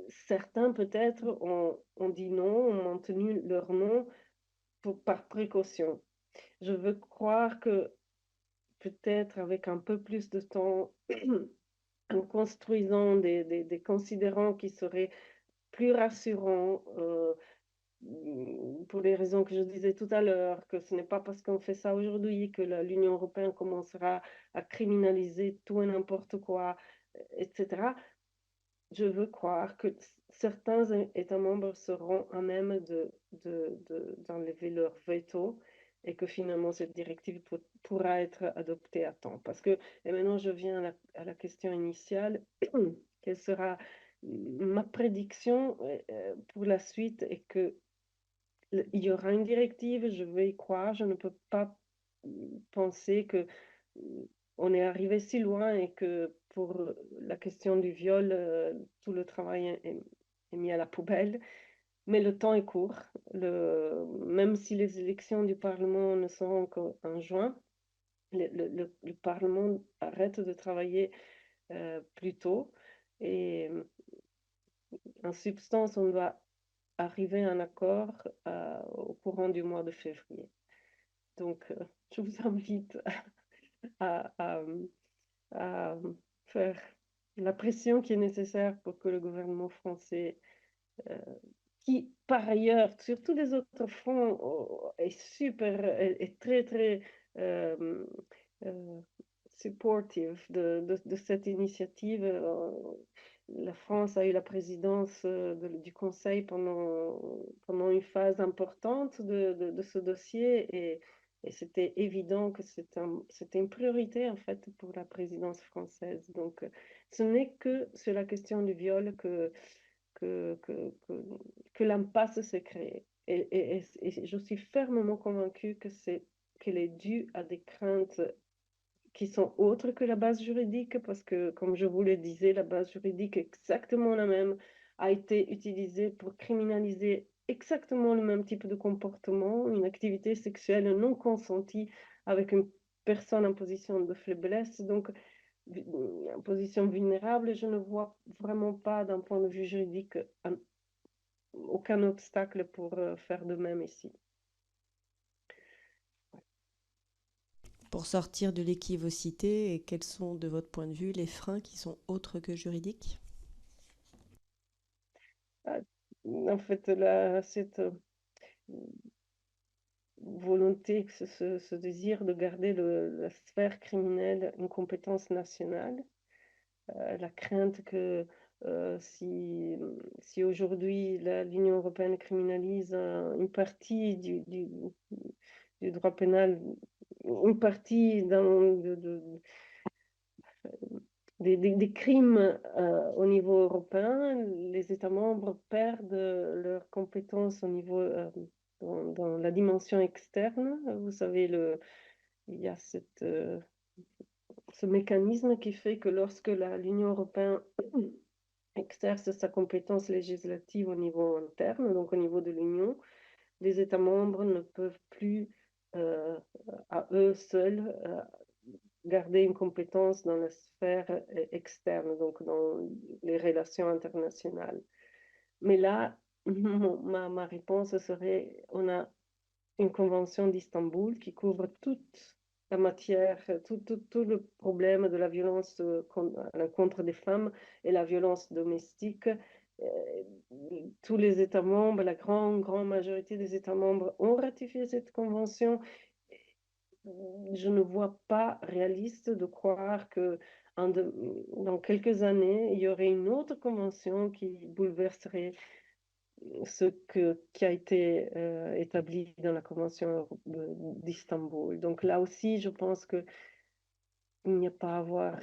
certains peut-être ont dit non, ont maintenu leur non par précaution. Je veux croire que peut-être avec un peu plus de temps, en construisant des considérants qui seraient plus rassurants, pour les raisons que je disais tout à l'heure, que ce n'est pas parce qu'on fait ça aujourd'hui que l'Union européenne commencera à criminaliser tout et n'importe quoi, etc. Je veux croire que certains États membres seront à même d'enlever leur veto et que finalement cette directive pourra être adoptée à temps. Parce que, et maintenant je viens à la question initiale, quelle sera ma prédiction pour la suite est que il y aura une directive, je vais y croire, je ne peux pas penser que on est arrivé si loin et que pour la question du viol, tout le travail est mis à la poubelle. Mais le temps est court. Même si les élections du Parlement ne seront qu'en juin, le Parlement arrête de travailler plus tôt. Et en substance, on doit arriver à un accord au courant du mois de février. Donc, je vous invite à faire la pression qui est nécessaire pour que le gouvernement français, qui par ailleurs, sur tous les autres fronts, est très, très supportive de cette initiative. La France a eu la présidence du Conseil pendant une phase importante de ce dossier et c'était évident que c'était une priorité en fait pour la présidence française. Donc, ce n'est que sur la question du viol que l'impasse s'est créée. Et je suis fermement convaincue qu'elle est due à des craintes qui sont autres que la base juridique, parce que, comme je vous le disais, la base juridique est exactement la même, a été utilisée pour criminaliser exactement le même type de comportement, une activité sexuelle non consentie avec une personne en position de faiblesse, donc en position vulnérable. Je ne vois vraiment pas, d'un point de vue juridique, aucun obstacle pour faire de même ici. Pour sortir de l'équivocité, et quels sont, de votre point de vue, les freins qui sont autres que juridiques? En fait, cette volonté, ce désir de garder la sphère criminelle une compétence nationale, la crainte que si aujourd'hui l'Union européenne criminalise une partie du droit pénal, une partie des crimes au niveau européen, les États membres perdent leurs compétences au niveau dans la dimension externe. Vous savez, il y a ce mécanisme qui fait que lorsque l'Union européenne exerce sa compétence législative au niveau interne, donc au niveau de l'Union, les États membres ne peuvent plus à eux seuls garder une compétence dans la sphère externe, donc dans les relations internationales. Mais là, ma réponse serait, on a une convention d'Istanbul qui couvre toute la matière, tout le problème de la violence à l'encontre des femmes et la violence domestique. Tous les États membres, la grande majorité des États membres ont ratifié cette convention. Je ne vois pas réaliste de croire que dans quelques années, il y aurait une autre convention qui bouleverserait qui a été établi dans la Convention d'Istanbul. Donc là aussi, je pense qu'il n'y a pas à avoir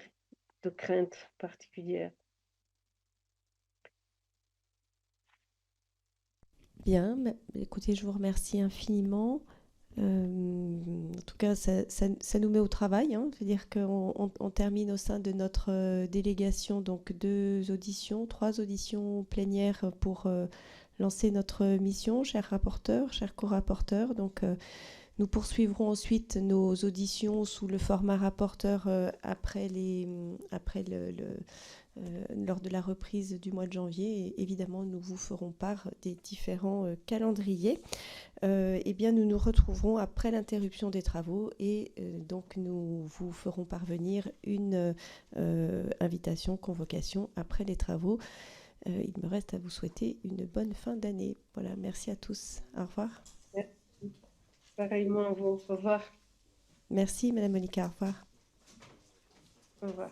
de crainte particulière. Bien, écoutez, je vous remercie infiniment. En tout cas, ça nous met au travail, hein. C'est-à-dire qu'on termine au sein de notre délégation donc 3 auditions plénières pour lancer notre mission, chers rapporteurs, chers co-rapporteurs. Donc, nous poursuivrons ensuite nos auditions sous le format rapporteur lors de la reprise du mois de janvier. Et évidemment, nous vous ferons part des différents calendriers. Eh bien, nous nous retrouverons après l'interruption des travaux et donc nous vous ferons parvenir une invitation, convocation après les travaux. Il me reste à vous souhaiter une bonne fin d'année. Voilà, merci à tous. Au revoir. Merci. Pareillement à vous. Au revoir. Merci, Madame Monica. Au revoir. Au revoir.